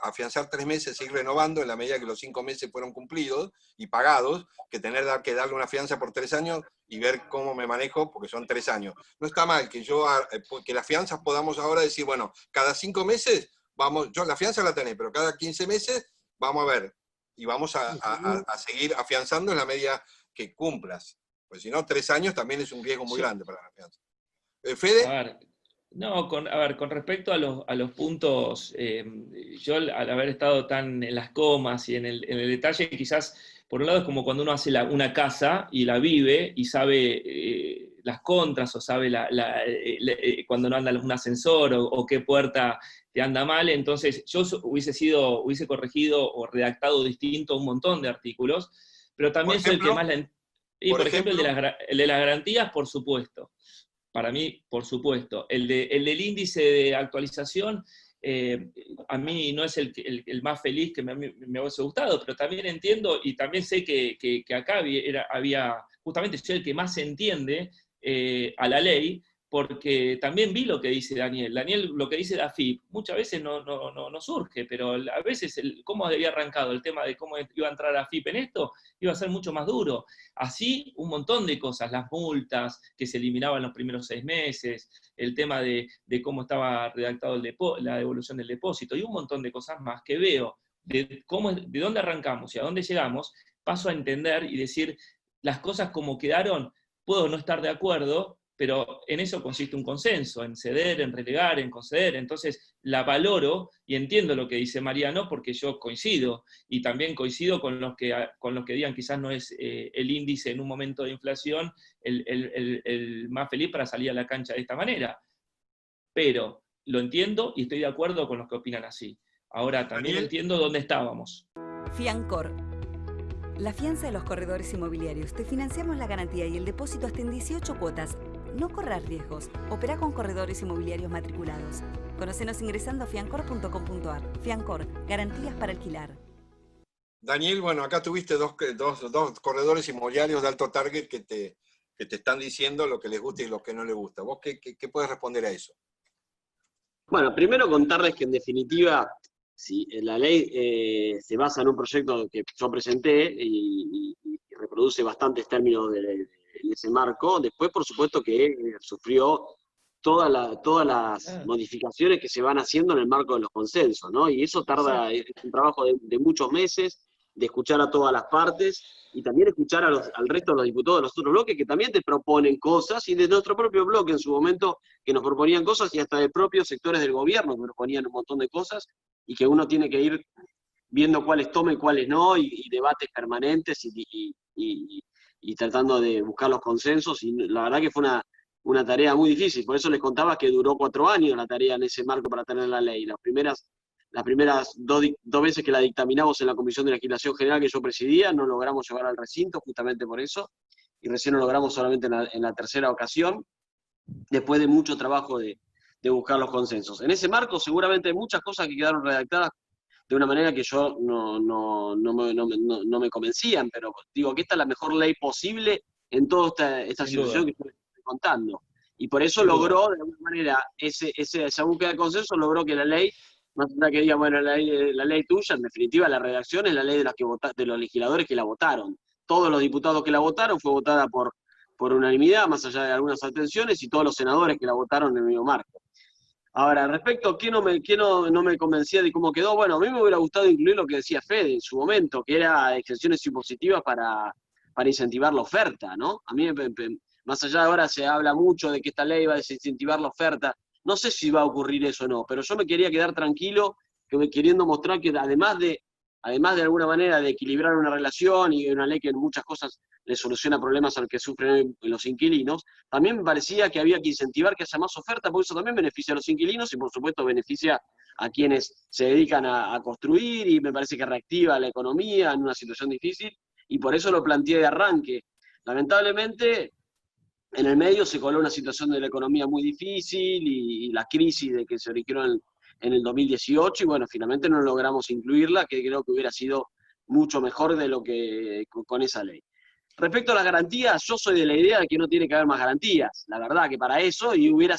afianzar 3 meses, seguir renovando en la medida que los 5 meses fueron cumplidos y pagados, que tener que darle una fianza por 3 años y ver cómo me manejo, porque son 3 años. No está mal que que las fianzas podamos ahora decir, bueno, cada 5 meses, la fianza la tenés, pero cada 15 meses vamos a ver, y vamos a seguir afianzando en la medida que cumplas. Pues si no, 3 años también es un riesgo muy grande para la fianza. ¿Fede? A ver, con respecto a los puntos, yo al haber estado tan en las comas y en el detalle, quizás, por un lado es como cuando uno hace una casa y la vive y sabe las contras o sabe cuando no anda un ascensor o qué puerta te anda mal, entonces yo hubiese corregido o redactado distinto un montón de artículos, pero también soy el que más Y por ejemplo, el de las garantías, por supuesto. Para mí, por supuesto. El del índice de actualización, a mí no es el más feliz que me hubiese gustado, pero también entiendo y también sé que acá había, justamente soy el que más entiende a la ley, porque también vi lo que dice Daniel. Daniel, lo que dice la AFIP, muchas veces no surge, pero a veces cómo había arrancado el tema de cómo iba a entrar la AFIP en esto, iba a ser mucho más duro. Así, un montón de cosas, las multas que se eliminaban los primeros 6 meses, el tema de cómo estaba redactado la devolución del depósito, y un montón de cosas más que veo de dónde arrancamos y a dónde llegamos, paso a entender y decir las cosas como quedaron, puedo no estar de acuerdo, pero en eso consiste un consenso, en ceder, en relegar, en conceder. Entonces la valoro y entiendo lo que dice Mariano porque yo coincido, y también coincido con los que digan quizás no es el índice en un momento de inflación el más feliz para salir a la cancha de esta manera. Pero lo entiendo y estoy de acuerdo con los que opinan así. Ahora también entiendo dónde estábamos. Fiancor. La fianza de los corredores inmobiliarios. Te financiamos la garantía y el depósito hasta en 18 cuotas. No corras riesgos. Opera con corredores inmobiliarios matriculados. Conócenos ingresando a fiancor.com.ar. Fiancor, garantías para alquilar. Daniel, bueno, acá tuviste dos corredores inmobiliarios de alto target que te están diciendo lo que les gusta y lo que no les gusta. ¿Vos qué puedes responder a eso? Bueno, primero contarles que en definitiva si la ley se basa en un proyecto que yo presenté y reproduce bastantes términos de ese marco, después por supuesto que sufrió todas las modificaciones que se van haciendo en el marco de los consensos, ¿no? Y eso tarda, es un trabajo de muchos meses, de escuchar a todas las partes, y también escuchar al resto de los diputados de los otros bloques que también te proponen cosas, y de nuestro propio bloque en su momento que nos proponían cosas, y hasta de propios sectores del gobierno que proponían un montón de cosas, y que uno tiene que ir viendo cuáles toma y cuáles no, y debates permanentes, y tratando de buscar los consensos, y la verdad que fue una tarea muy difícil. Por eso les contaba que duró 4 años la tarea en ese marco para tener la ley. Las primeras dos veces que la dictaminamos en la Comisión de Legislación General que yo presidía, no logramos llevar al recinto justamente por eso, y recién lo logramos solamente en la tercera ocasión, después de mucho trabajo de buscar los consensos. En ese marco seguramente hay muchas cosas que quedaron redactadas de una manera que yo no me convencían, pero digo que esta es la mejor ley posible en toda esta situación que yo les estoy contando. Y por eso logró, de alguna manera, esa búsqueda de consenso, logró que la ley, más allá que diga, bueno, la ley tuya, en definitiva la redacción es la ley de los legisladores que la votaron. Todos los diputados que la votaron fue votada por unanimidad, más allá de algunas abstenciones, y todos los senadores que la votaron en el mismo marco. Ahora, respecto a qué no me convencía de cómo quedó, bueno, a mí me hubiera gustado incluir lo que decía Fede en su momento, que era exenciones impositivas para incentivar la oferta, ¿no? A mí, más allá de ahora se habla mucho de que esta ley va a desincentivar la oferta, no sé si va a ocurrir eso o no, pero yo me quería quedar tranquilo, queriendo mostrar que además de alguna manera de equilibrar una relación y una ley que en muchas cosas le soluciona problemas al que sufren los inquilinos, también me parecía que había que incentivar que haya más oferta, porque eso también beneficia a los inquilinos y por supuesto beneficia a quienes se dedican a construir, y me parece que reactiva la economía en una situación difícil, y por eso lo planteé de arranque. Lamentablemente, en el medio se coló una situación de la economía muy difícil y la crisis de que se originó en el 2018, y bueno, finalmente no logramos incluirla, que creo que hubiera sido mucho mejor de lo que con esa ley. Respecto a las garantías, yo soy de la idea de que no tiene que haber más garantías, la verdad que para eso, y hubiera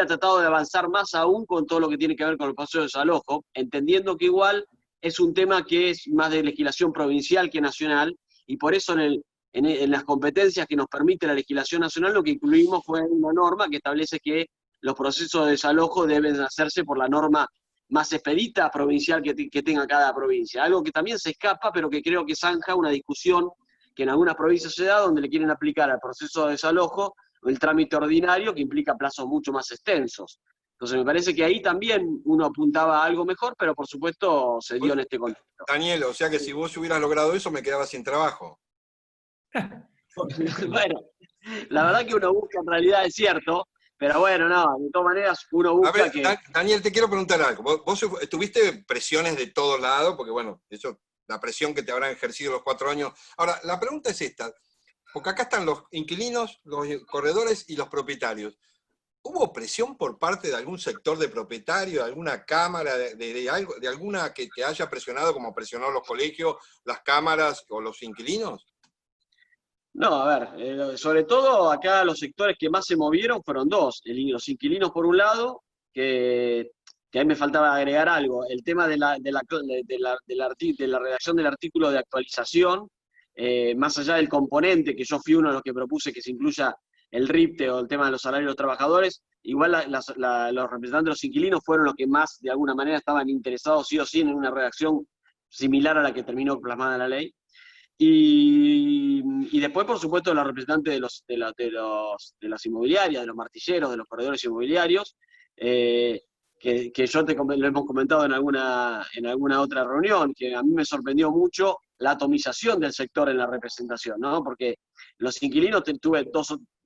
tratado de avanzar más aún con todo lo que tiene que ver con el proceso de desalojo, entendiendo que igual es un tema que es más de legislación provincial que nacional, y por eso en las competencias que nos permite la legislación nacional lo que incluimos fue una norma que establece que los procesos de desalojo deben hacerse por la norma más expedita provincial que tenga cada provincia. Algo que también se escapa, pero que creo que zanja una discusión que en algunas provincias se da, donde le quieren aplicar al proceso de desalojo el trámite ordinario, que implica plazos mucho más extensos. Entonces me parece que ahí también uno apuntaba a algo mejor, pero por supuesto se dio en este contexto. Daniel, o sea que si vos hubieras logrado eso, me quedaba sin trabajo. Bueno, la verdad que uno busca en realidad es cierto, pero bueno, no, de todas maneras uno busca a ver, Daniel, te quiero preguntar algo. Vos tuviste presiones de todos lados, porque bueno, eso, la presión que te habrán ejercido los 4 años. Ahora, la pregunta es esta, porque acá están los inquilinos, los corredores y los propietarios. ¿Hubo presión por parte de algún sector de propietario, de alguna cámara, de alguna que te haya presionado, como presionó los colegios, las cámaras o los inquilinos? No, a ver, sobre todo acá los sectores que más se movieron fueron dos. Los inquilinos por un lado, que a mí me faltaba agregar algo, el tema de la redacción del artículo de actualización, más allá del componente, que yo fui uno de los que propuse que se incluya el RIPTE o el tema de los salarios de los trabajadores, igual los representantes de los inquilinos fueron los que más, de alguna manera, estaban interesados sí o sí en una redacción similar a la que terminó plasmada en la ley. Y después, por supuesto, los representantes de las inmobiliarias, de los martilleros, de los corredores inmobiliarios, que lo hemos comentado en alguna otra reunión, que a mí me sorprendió mucho la atomización del sector en la representación, ¿no? Porque los inquilinos,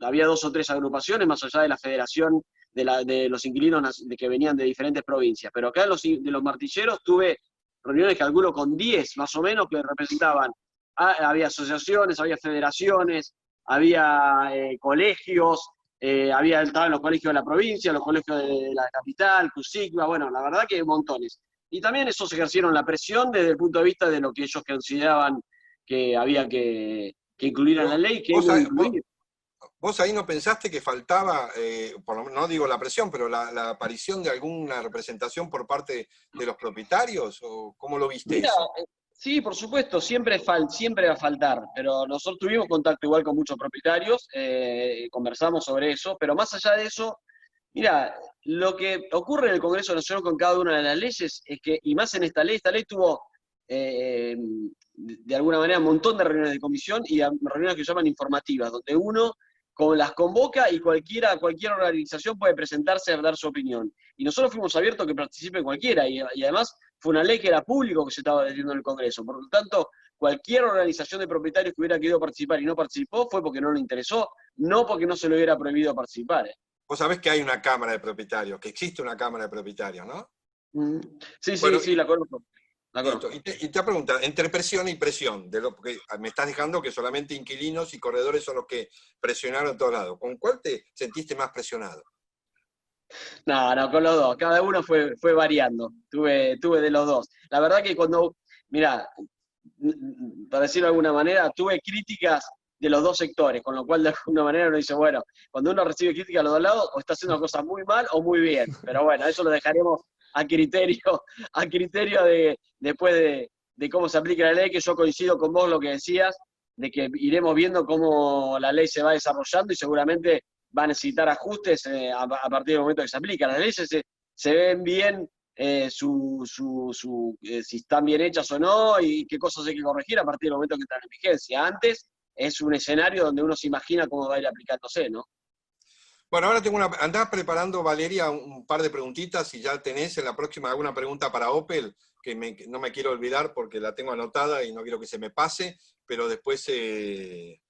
había 2 o 3 agrupaciones, más allá de la federación de los inquilinos que venían de diferentes provincias, pero acá de los martilleros tuve reuniones, calculo, con 10 más o menos, que representaban. Había asociaciones, había federaciones, había colegios, estaban los colegios de la provincia, los colegios de la capital, CUSICBA, bueno, la verdad que montones. Y también esos ejercieron la presión desde el punto de vista de lo que ellos consideraban que había que incluir en la ley, que ¿Vos ahí no pensaste que faltaba, por lo menos, no digo la presión, pero la aparición de alguna representación por parte de los propietarios? ¿O cómo lo viste Mira, eso? sí, por supuesto, siempre va a faltar, pero nosotros tuvimos contacto igual con muchos propietarios, conversamos sobre eso, pero más allá de eso, mira, lo que ocurre en el Congreso Nacional con cada una de las leyes es que, y más en esta ley tuvo de alguna manera un montón de reuniones de comisión y reuniones que se llaman informativas, donde uno las convoca y cualquier organización puede presentarse a dar su opinión. Y nosotros fuimos abiertos a que participe cualquiera, y además fue una ley que era público que se estaba debatiendo en el Congreso. Por lo tanto, cualquier organización de propietarios que hubiera querido participar y no participó fue porque no le interesó, no porque no se le hubiera prohibido participar. Vos sabés que hay una Cámara de Propietarios, que existe una Cámara de Propietarios, ¿no? Sí, Bueno, sí, la conozco. Y te pregunta, entre presión y presión, porque me estás dejando que solamente inquilinos y corredores son los que presionaron a todos lados. ¿Con cuál te sentiste más presionado? No, con los dos. Cada uno fue variando. Tuve de los dos. La verdad que mirá, para decirlo de alguna manera, tuve críticas de los dos sectores, con lo cual de alguna manera uno dice, bueno, cuando uno recibe críticas a los dos lados, o está haciendo cosas muy mal o muy bien. Pero bueno, eso lo dejaremos a criterio después de cómo se aplica la ley, que yo coincido con vos lo que decías, de que iremos viendo cómo la ley se va desarrollando y seguramente va a necesitar ajustes a partir del momento que se aplica. Las leyes se ven bien si están bien hechas o no y qué cosas hay que corregir a partir del momento que están en vigencia. Antes es un escenario donde uno se imagina cómo va a ir aplicándose, ¿no? Bueno, ahora andás preparando, Valeria, un par de preguntitas y ya tenés en la próxima alguna pregunta para Opel, que no me quiero olvidar porque la tengo anotada y no quiero que se me pase, pero después le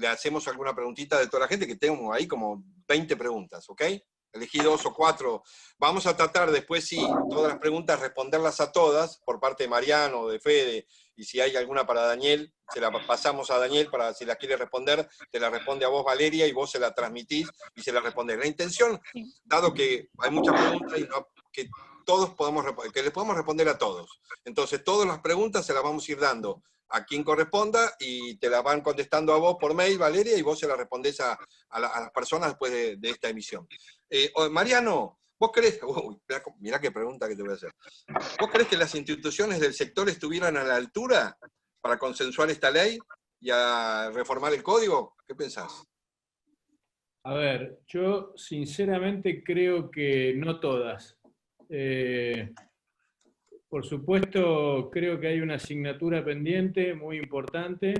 hacemos alguna preguntita de toda la gente, que tengo ahí como 20 preguntas, ¿ok? Elegí 2 o 4. Vamos a tratar después, sí, todas las preguntas, responderlas a todas, por parte de Mariano, de Fede, y si hay alguna para Daniel, se la pasamos a Daniel para, si la quiere responder, te la responde a vos, Valeria, y vos se la transmitís y se la respondés. La intención, dado que hay muchas preguntas y que que les podamos responder a todos. Entonces, todas las preguntas se las vamos a ir dando a quien corresponda y te las van contestando a vos por mail, Valeria, y vos se las respondés a las personas después de esta emisión. Mariano, ¿vos crees? Mirá qué pregunta que te voy a hacer. ¿Vos crees que las instituciones del sector estuvieran a la altura para consensuar esta ley y a reformar el código? ¿Qué pensás? A ver, yo sinceramente creo que no todas. Por supuesto, creo que hay una asignatura pendiente muy importante,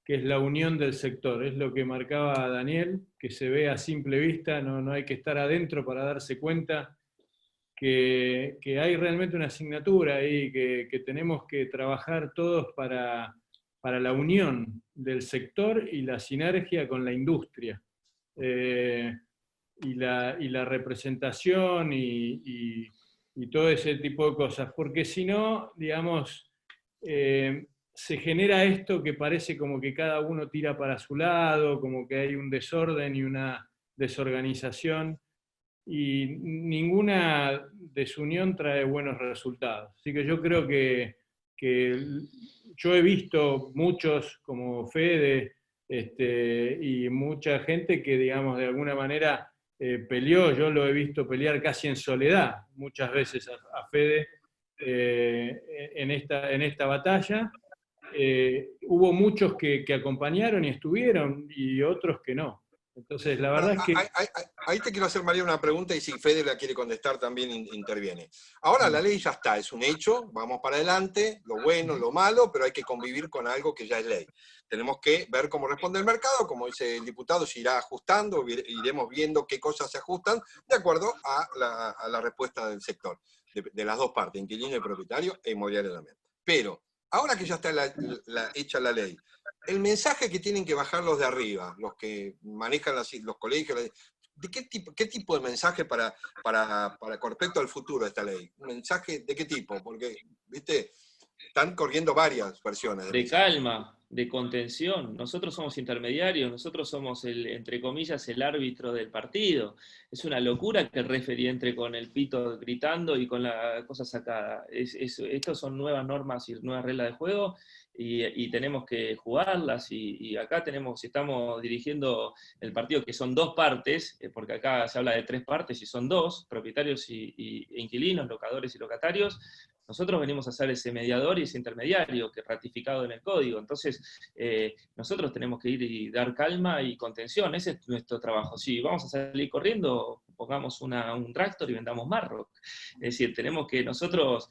que es la unión del sector. Es lo que marcaba Daniel, que se ve a simple vista, no hay que estar adentro para darse cuenta que hay realmente una asignatura ahí, que tenemos que trabajar todos para la unión del sector y la sinergia con la industria. Y la representación y todo ese tipo de cosas, porque si no, digamos, se genera esto que parece como que cada uno tira para su lado, como que hay un desorden y una desorganización, y ninguna desunión trae buenos resultados. Así que yo creo que yo he visto muchos, como Fede, y mucha gente que, digamos, de alguna manera peleó, yo lo he visto pelear casi en soledad muchas veces a Fede en esta batalla. Hubo muchos que acompañaron y estuvieron y otros que no. Entonces, la verdad es que... Ahí te quiero hacer, María, una pregunta y si Fede la quiere contestar también interviene. Ahora la ley ya está, es un hecho, vamos para adelante, lo bueno, lo malo, pero hay que convivir con algo que ya es ley. Tenemos que ver cómo responde el mercado, como dice el diputado, se irá ajustando, iremos viendo qué cosas se ajustan de acuerdo a la respuesta del sector, de las dos partes, inquilino y propietario, e inmobiliario también. Pero, ahora que ya está hecha la ley, el mensaje que tienen que bajar los de arriba, los que manejan los colegios, ¿de qué tipo de mensaje con respecto al futuro de esta ley? ¿Un mensaje de qué tipo? Porque, viste, están corriendo varias versiones. De calma, de contención. Nosotros somos intermediarios, nosotros somos, entre comillas, el árbitro del partido. Es una locura que el referee entre con el pito gritando y con la cosa sacada. Estos son nuevas normas y nuevas reglas de juego, y tenemos que jugarlas, y acá si estamos dirigiendo el partido, que son dos partes, porque acá se habla de tres partes y son dos, propietarios e inquilinos, locadores y locatarios. Nosotros venimos a ser ese mediador y ese intermediario que es ratificado en el código. Entonces, nosotros tenemos que ir y dar calma y contención. Ese es nuestro trabajo. Si vamos a salir corriendo, pongamos un tractor y vendamos Marroc. Es decir, tenemos que nosotros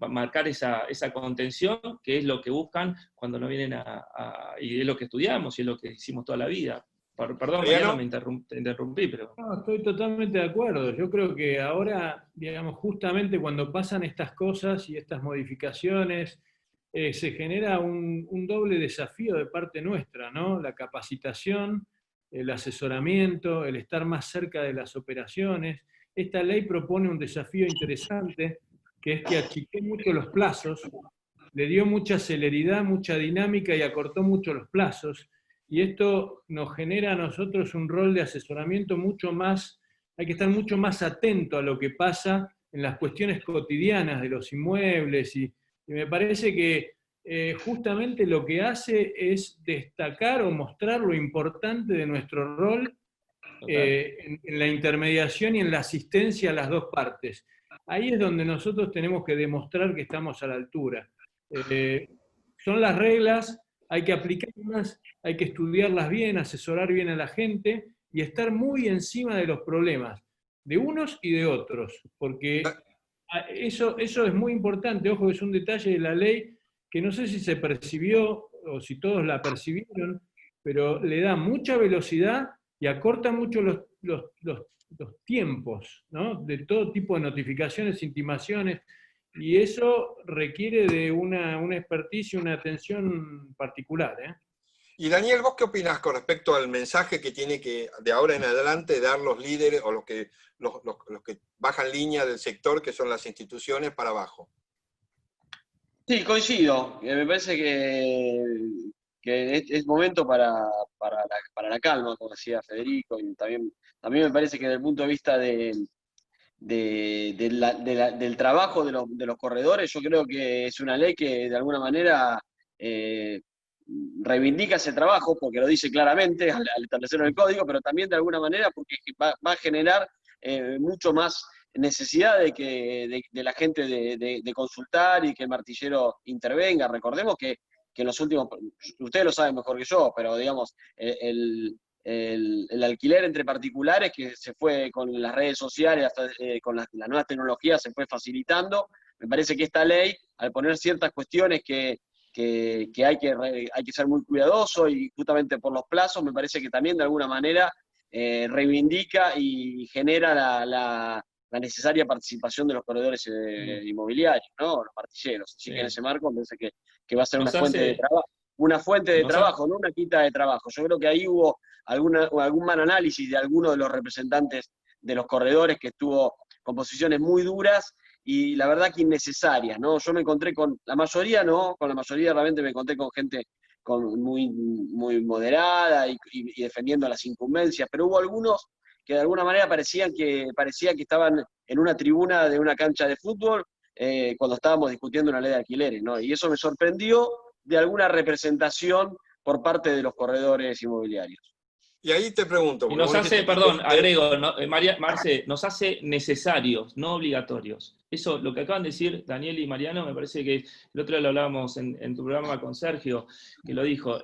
marcar esa contención, que es lo que buscan cuando nos vienen y es lo que estudiamos y es lo que hicimos toda la vida. Perdón, Mariano, me interrumpí, pero... No, estoy totalmente de acuerdo. Yo creo que ahora, digamos, justamente cuando pasan estas cosas y estas modificaciones, se genera un doble desafío de parte nuestra, ¿no? La capacitación, el asesoramiento, el estar más cerca de las operaciones. Esta ley propone un desafío interesante, que es que achiqué mucho los plazos, le dio mucha celeridad, mucha dinámica y acortó mucho los plazos. Y esto nos genera a nosotros un rol de asesoramiento mucho más, hay que estar mucho más atento a lo que pasa en las cuestiones cotidianas de los inmuebles, y me parece que justamente lo que hace es destacar o mostrar lo importante de nuestro rol en la intermediación y en la asistencia a las dos partes. Ahí es donde nosotros tenemos que demostrar que estamos a la altura. Son las reglas, hay que aplicarlas, hay que estudiarlas bien, asesorar bien a la gente y estar muy encima de los problemas, de unos y de otros, porque eso es muy importante. Ojo, es un detalle de la ley que no sé si se percibió o si todos la percibieron, pero le da mucha velocidad y acorta mucho los tiempos, ¿no? De todo tipo de notificaciones, intimaciones, y eso requiere de una expertise y una atención particular, ¿eh? Y Daniel, ¿vos qué opinás con respecto al mensaje que tiene que, de ahora en adelante, dar los líderes o los que bajan línea del sector, que son las instituciones, para abajo? Sí, coincido. Me parece que es momento para la calma, como decía Federico, y también me parece que desde el punto de vista del trabajo de los corredores, yo creo que es una ley que de alguna manera reivindica ese trabajo, porque lo dice claramente al establecerlo en el código, pero también de alguna manera porque va a generar mucho más necesidad de la gente de consultar y que el martillero intervenga. Recordemos que en los últimos, ustedes lo saben mejor que yo, pero digamos, el alquiler entre particulares que se fue con las redes sociales, hasta, con las nuevas tecnologías, se fue facilitando. Me parece que esta ley, al poner ciertas cuestiones que hay que ser muy cuidadoso, y justamente por los plazos, me parece que también de alguna manera reivindica y genera la necesaria participación de los corredores inmobiliarios, ¿no? Los martilleros. Así que en ese marco me parece que va a ser una fuente de trabajo, no una quita de trabajo. Yo creo que ahí hubo algún mal análisis de alguno de los representantes de los corredores, que estuvo con posiciones muy duras y la verdad que innecesarias, ¿no? Yo me encontré con la mayoría realmente me encontré con gente muy, muy moderada y defendiendo las incumbencias, pero hubo algunos que de alguna manera parecía que estaban en una tribuna de una cancha de fútbol cuando estábamos discutiendo una ley de alquileres, ¿no? Y eso me sorprendió de alguna representación por parte de los corredores inmobiliarios. Y ahí te pregunto... Y nos hace, agrego, Marce, nos hace necesarios, no obligatorios. Eso, lo que acaban de decir Daniel y Mariano, me parece que el otro día lo hablábamos en tu programa con Sergio, que lo dijo,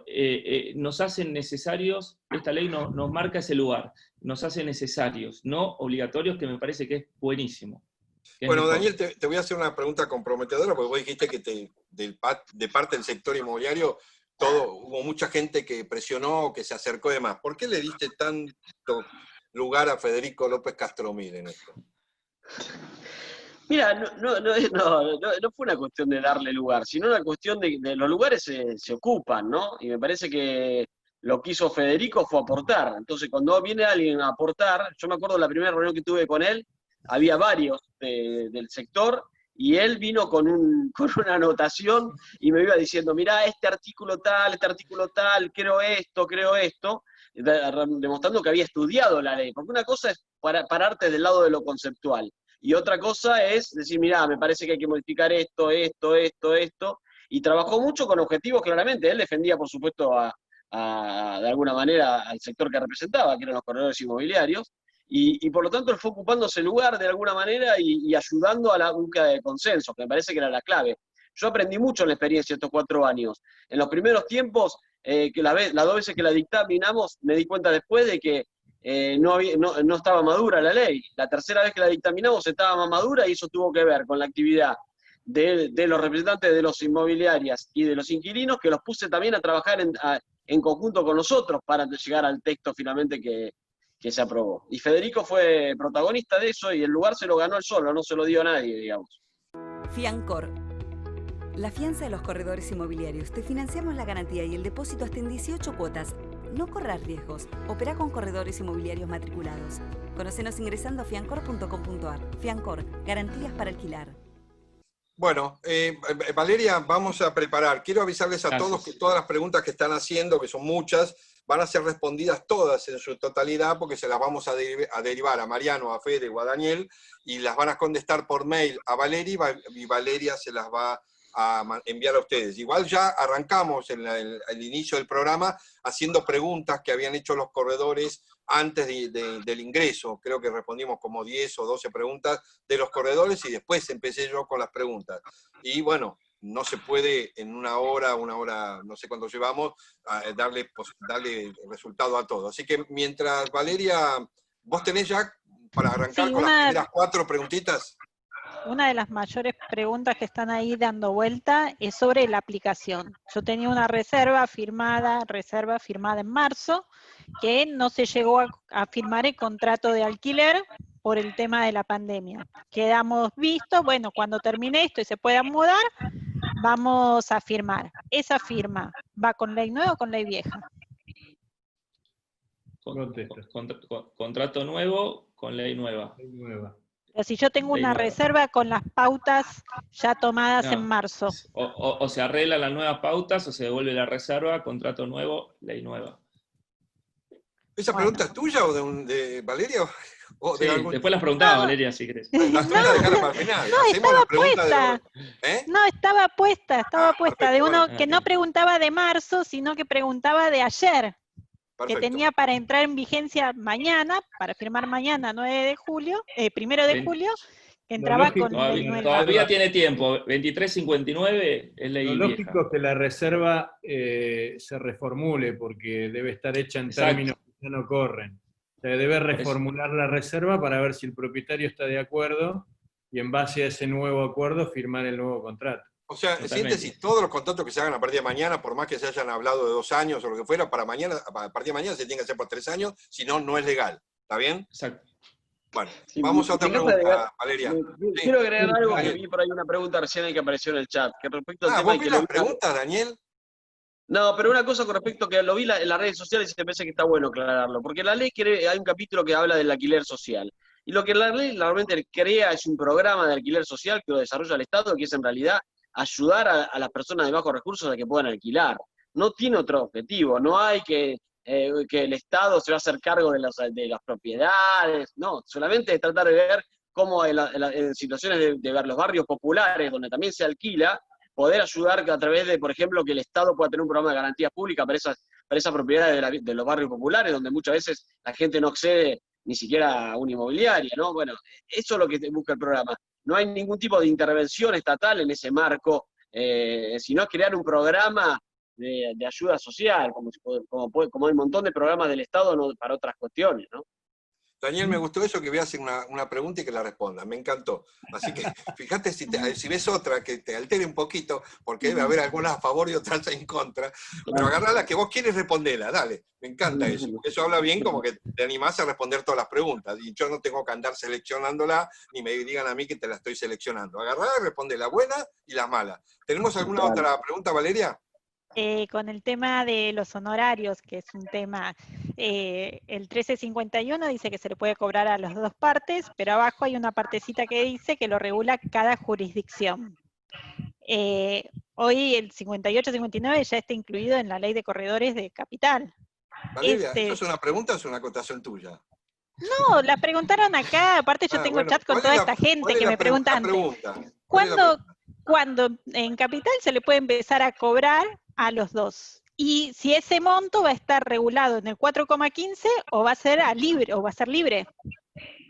nos hacen necesarios, esta ley nos marca ese lugar, nos hace necesarios, no obligatorios, que me parece que es buenísimo. Bueno, Daniel, te voy a hacer una pregunta comprometedora, porque vos dijiste que de parte del sector inmobiliario hubo mucha gente que presionó, que se acercó y demás. ¿Por qué le diste tanto lugar a Federico López Castromil en esto? Mira, no fue una cuestión de darle lugar, sino una cuestión de los lugares se ocupan, ¿no? Y me parece que lo que hizo Federico fue aportar. Entonces, cuando viene alguien a aportar, yo me acuerdo de la primera reunión que tuve con él, había varios del sector, y él vino con una anotación y me iba diciendo, mirá, este artículo tal, creo esto, demostrando que había estudiado la ley. Porque una cosa es pararte del lado de lo conceptual, y otra cosa es decir, mirá, me parece que hay que modificar esto, y trabajó mucho con objetivos claramente. Él defendía, por supuesto, de alguna manera al sector que representaba, que eran los corredores inmobiliarios, y por lo tanto él fue ocupando ese lugar de alguna manera y ayudando a la búsqueda de consenso, que me parece que era la clave. Yo aprendí mucho en la experiencia estos 4 años. En los primeros tiempos, que las 2 veces que la dictaminamos, me di cuenta después de que no estaba madura la ley. La tercera vez que la dictaminamos estaba más madura y eso tuvo que ver con la actividad de los representantes de los inmobiliarias y de los inquilinos, que los puse también a trabajar en conjunto con nosotros para llegar al texto finalmente que se aprobó. Y Federico fue protagonista de eso y el lugar se lo ganó él solo, no se lo dio a nadie, digamos. Fiancor. La fianza de los corredores inmobiliarios. Te financiamos la garantía y el depósito hasta en 18 cuotas. No corras riesgos. Operá con corredores inmobiliarios matriculados. Conócenos ingresando a fiancor.com.ar. Fiancor, garantías para alquilar. Bueno, Valeria, vamos a preparar. Quiero avisarles a todos que todas las preguntas que están haciendo, que son muchas, van a ser respondidas todas en su totalidad, porque se las vamos a derivar a Mariano, a Fede o a Daniel, y las van a contestar por mail a Valeria, y Valeria se las va a enviar a ustedes. Igual ya arrancamos en el inicio del programa haciendo preguntas que habían hecho los corredores antes del ingreso. Creo que respondimos como 10 o 12 preguntas de los corredores y después empecé yo con las preguntas. Y bueno, no se puede en una hora, no sé cuánto llevamos, darle resultado a todo. Así que mientras, Valeria, ¿vos tenés ya para arrancar con las primeras 4 preguntitas? Una de las mayores preguntas que están ahí dando vuelta es sobre la aplicación. Yo tenía una reserva firmada en marzo, que no se llegó a firmar el contrato de alquiler por el tema de la pandemia. Quedamos vistos, bueno, cuando termine esto y se pueda mudar, vamos a firmar. ¿Esa firma va con ley nueva o con ley vieja? Contrato nuevo con ley nueva. Ley nueva. Pero si yo tengo una reserva con las pautas ya tomadas en marzo. O se arreglan las nuevas pautas o se devuelve la reserva, contrato nuevo, ley nueva. ¿Esa pregunta es tuya o de Valeria? O de algún... Después las preguntaba Valeria, si querés. Las tuyas dejarlas para el final. No, estaba puesta. No, estaba puesta perfecto, de uno bueno. que no preguntaba de marzo, sino que preguntaba de ayer. Perfecto. Que tenía para entrar en vigencia mañana, para firmar mañana, 1 de julio, que entraba con ley nueva. Todavía tiene tiempo, 2359 es ley vieja. Lo lógico es que la reserva se reformule, porque debe estar hecha en términos que ya no corren. O sea, debe reformular la reserva para ver si el propietario está de acuerdo, y en base a ese nuevo acuerdo firmar el nuevo contrato. O sea, en síntesis, todos los contratos que se hagan a partir de mañana, por más que se hayan hablado de 2 años o lo que fuera, a partir de mañana se tiene que hacer por 3 años, si no, no es legal. ¿Está bien? Exacto. Bueno, vamos a otra pregunta, Valeria. Quiero agregar algo, que vi por ahí una pregunta recién que apareció en el chat, que respecto al tema ¿vos de que ves las preguntas, Daniel? No, pero una cosa con respecto que lo vi en las redes sociales y me parece que está bueno aclararlo, porque la ley hay un capítulo que habla del alquiler social. Y lo que la ley realmente crea es un programa de alquiler social que lo desarrolla el Estado, que es en realidad ayudar a las personas de bajos recursos a que puedan alquilar. No tiene otro objetivo, no hay que el Estado se va a hacer cargo de las propiedades, no, solamente es tratar de ver cómo en situaciones de los barrios populares, donde también se alquila, poder ayudar a través de, por ejemplo, que el Estado pueda tener un programa de garantías públicas para esas propiedades de los barrios populares, donde muchas veces la gente no accede ni siquiera a una inmobiliaria, ¿no? Bueno, eso es lo que busca el programa. No hay ningún tipo de intervención estatal en ese marco, sino crear un programa de ayuda social, como hay un montón de programas del Estado para otras cuestiones, ¿no? Daniel, me gustó eso, que voy a hacer una pregunta y que la responda, me encantó. Así que fíjate si ves otra que te altere un poquito, porque debe haber algunas a favor y otras en contra, pero agarrá la que vos quieres responderla, dale, me encanta eso, porque eso habla bien como que te animás a responder todas las preguntas, y yo no tengo que andar seleccionándola, ni me digan a mí que te la estoy seleccionando. Agarrá y responde la buena y la mala. ¿Tenemos alguna otra pregunta, Valeria? Con el tema de los honorarios, que es un tema, el 1351 dice que se le puede cobrar a las 2 partes, pero abajo hay una partecita que dice que lo regula cada jurisdicción. Hoy el 58-59 ya está incluido en la ley de corredores de capital. Valeria, ¿eso es una pregunta o es una acotación tuya? No, la preguntaron acá, aparte yo tengo chat con toda esta gente que me pregunta antes. cuando en Capital se le puede empezar a cobrar a los dos. Y si ese monto va a estar regulado en el 4,15 o va a ser libre, o va a ser libre.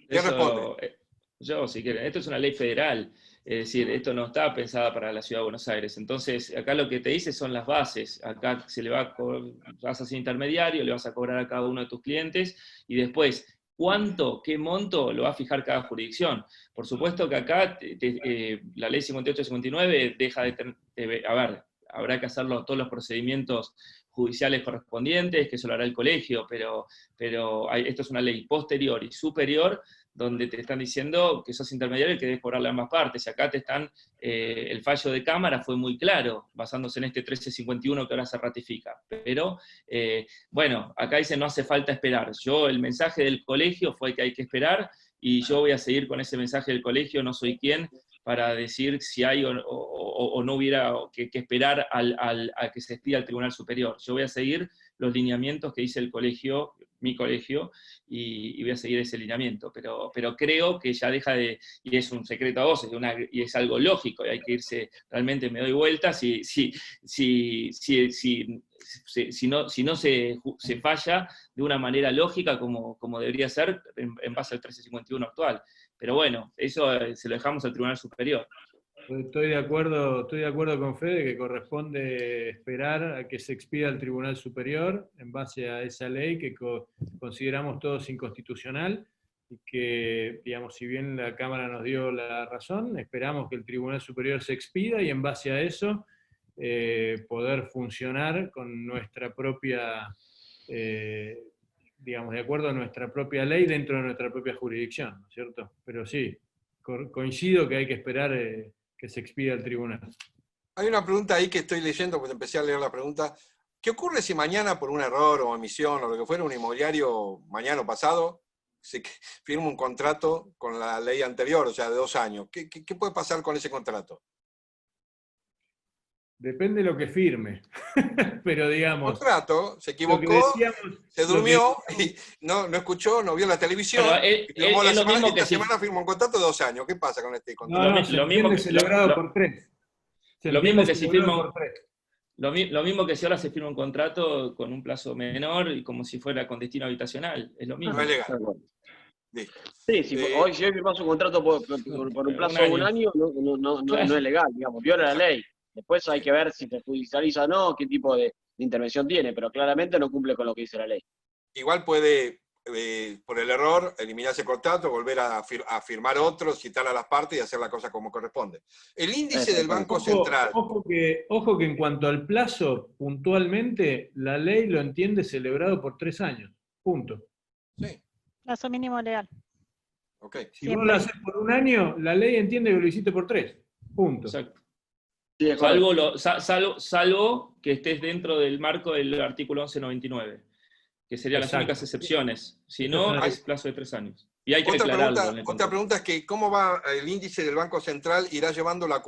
¿Qué responde? Yo, si quieren, esto es una ley federal, es decir, esto no está pensada para la Ciudad de Buenos Aires. Entonces, acá lo que te dice son las bases. Acá se le vas a ser intermediario, le vas a cobrar a cada uno de tus clientes, y después, ¿cuánto, qué monto lo va a fijar cada jurisdicción? Por supuesto que acá la ley 58-59 deja a ver, habrá que hacer todos los procedimientos judiciales correspondientes, que eso lo hará el colegio, pero esto es una ley posterior y superior, donde te están diciendo que sos intermediario y que debes cobrarle a ambas partes. Y acá te están, el fallo de Cámara fue muy claro, basándose en este 1351 que ahora se ratifica. Pero, bueno, acá dice no hace falta esperar. El mensaje del colegio fue que hay que esperar, y yo voy a seguir con ese mensaje del colegio, no soy quien para decir si hay o no hubiera que esperar a que se expida al Tribunal Superior. Yo voy a seguir los lineamientos que dice el colegio, mi colegio, y voy a seguir ese lineamiento, pero creo que ya deja de, y es un secreto a voces, y es algo lógico, y hay que irse, realmente me doy vuelta, si no se falla de una manera lógica como debería ser en base al 1351 actual. Pero bueno, eso se lo dejamos al Tribunal Superior. Estoy de acuerdo con Fede que corresponde esperar a que se expida el Tribunal Superior en base a esa ley que consideramos todos inconstitucional, y que, digamos, si bien la Cámara nos dio la razón, esperamos que el Tribunal Superior se expida y en base a eso poder funcionar con nuestra propia, digamos, de acuerdo a nuestra propia ley dentro de nuestra propia jurisdicción, ¿no es cierto? Pero sí, coincido que hay que esperar que se expida el tribunal. Hay una pregunta ahí que estoy leyendo, porque empecé a leer la pregunta. ¿Qué ocurre si mañana, por un error o omisión o lo que fuera, un inmobiliario mañana o pasado se firma un contrato con la ley anterior, o sea, de 2 años? ¿Qué puede pasar con ese contrato? Depende de lo que firme. Pero digamos... El contrato, se equivocó, se durmió, y no escuchó, no vio la televisión, esta semana firmó un contrato de 2 años. ¿Qué pasa con este contrato? Lo mismo que celebrado por 3. Lo mismo que si firma... Lo mismo que si ahora se firma un contrato con un plazo menor y como si fuera con destino habitacional. Es lo mismo. No es legal. Sí, hoy si firmas un contrato por un plazo de un año, no es legal, digamos, viola la ley. Después hay que ver si se judicializa o no, qué tipo de intervención tiene, pero claramente no cumple con lo que dice la ley. Igual puede, por el error, eliminar ese contrato, volver a firmar otro, citar a las partes y hacer la cosa como corresponde. El índice del Banco Central... Ojo que en cuanto al plazo, puntualmente, la ley lo entiende celebrado por 3 años. Punto. Sí. Plazo mínimo legal. Okay. Si vos lo haces por 1 año, la ley entiende que lo hiciste por 3. Punto. Exacto. Sí, salvo que estés dentro del marco del artículo 1199, que serían las únicas excepciones. Si no, es plazo de 3 años. Y hay que declararlo. Otra pregunta es que ¿cómo va el índice del Banco Central? ¿Irá llevando la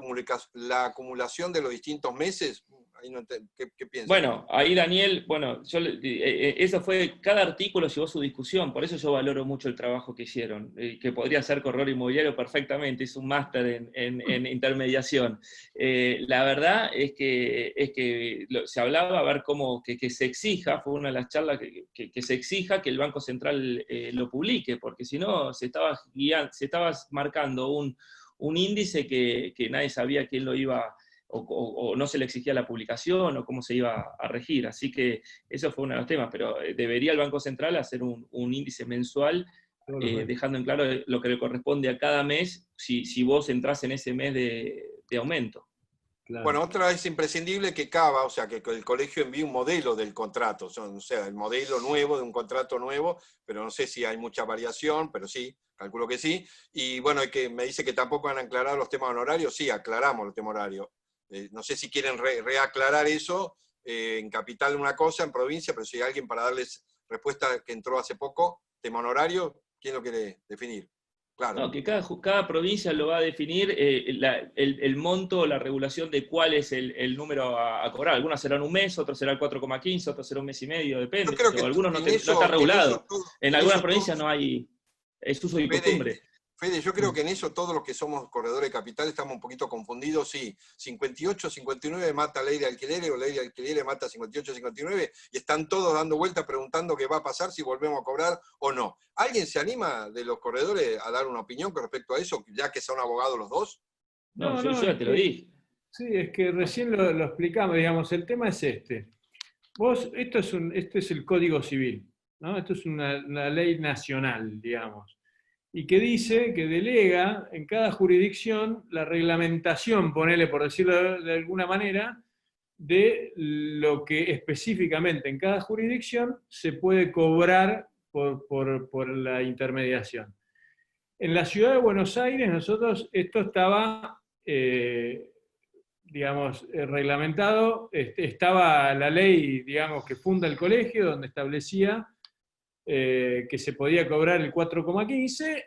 acumulación de los distintos meses? Ahí no ¿qué piensas? Bueno, ahí Daniel, eso fue, cada artículo llevó su discusión, por eso yo valoro mucho el trabajo que hicieron, que podría ser corredor inmobiliario perfectamente, es un máster en intermediación. La verdad es que se hablaba a ver cómo que se exija, fue una de las charlas que se exija que el Banco Central lo publique, porque si no se estaba marcando un índice que nadie sabía quién lo iba o no se le exigía la publicación, o cómo se iba a regir. Así que eso fue uno de los temas, pero debería el Banco Central hacer un índice mensual, dejando en claro lo que le corresponde a cada mes, si vos entrás en ese mes de aumento. Claro. Bueno, otra es imprescindible que CABA, o sea, que el colegio envíe un modelo del contrato, o sea, el modelo nuevo de un contrato nuevo, pero no sé si hay mucha variación, pero sí, calculo que sí. Y bueno, que me dice que tampoco han aclarado los temas honorarios. Sí, aclaramos los temas horarios. No sé si quieren reaclarar eso, en Capital una cosa, en provincia, pero si hay alguien para darles respuesta que entró hace poco, tema honorario, ¿quién lo quiere definir? Claro. No, que cada provincia lo va a definir el monto, la regulación de cuál es el número a cobrar. Algunas serán un mes, otros serán 4,15, otros serán 1,5 meses, depende. Pero algunos no está regulado. En algunas provincias no hay, es uso y costumbre. Fede, yo creo que en eso todos los que somos corredores de capital estamos un poquito confundidos. Sí, 58, 59 mata ley de alquileres o ley de alquileres mata 58, 59 y están todos dando vueltas preguntando qué va a pasar si volvemos a cobrar o no. ¿Alguien se anima de los corredores a dar una opinión con respecto a eso, ya que son abogados los dos? No, yo ya te lo dije. Sí, es que recién lo explicamos, digamos, el tema es este. Esto es el Código Civil, ¿no? Esto es una ley nacional, digamos. Y que dice que delega en cada jurisdicción la reglamentación, ponele por decirlo de alguna manera, de lo que específicamente en cada jurisdicción se puede cobrar por la intermediación. En la ciudad de Buenos Aires, nosotros, esto estaba, digamos, reglamentado, estaba la ley, digamos, que funda el colegio, donde establecía que se podía cobrar el 4,15,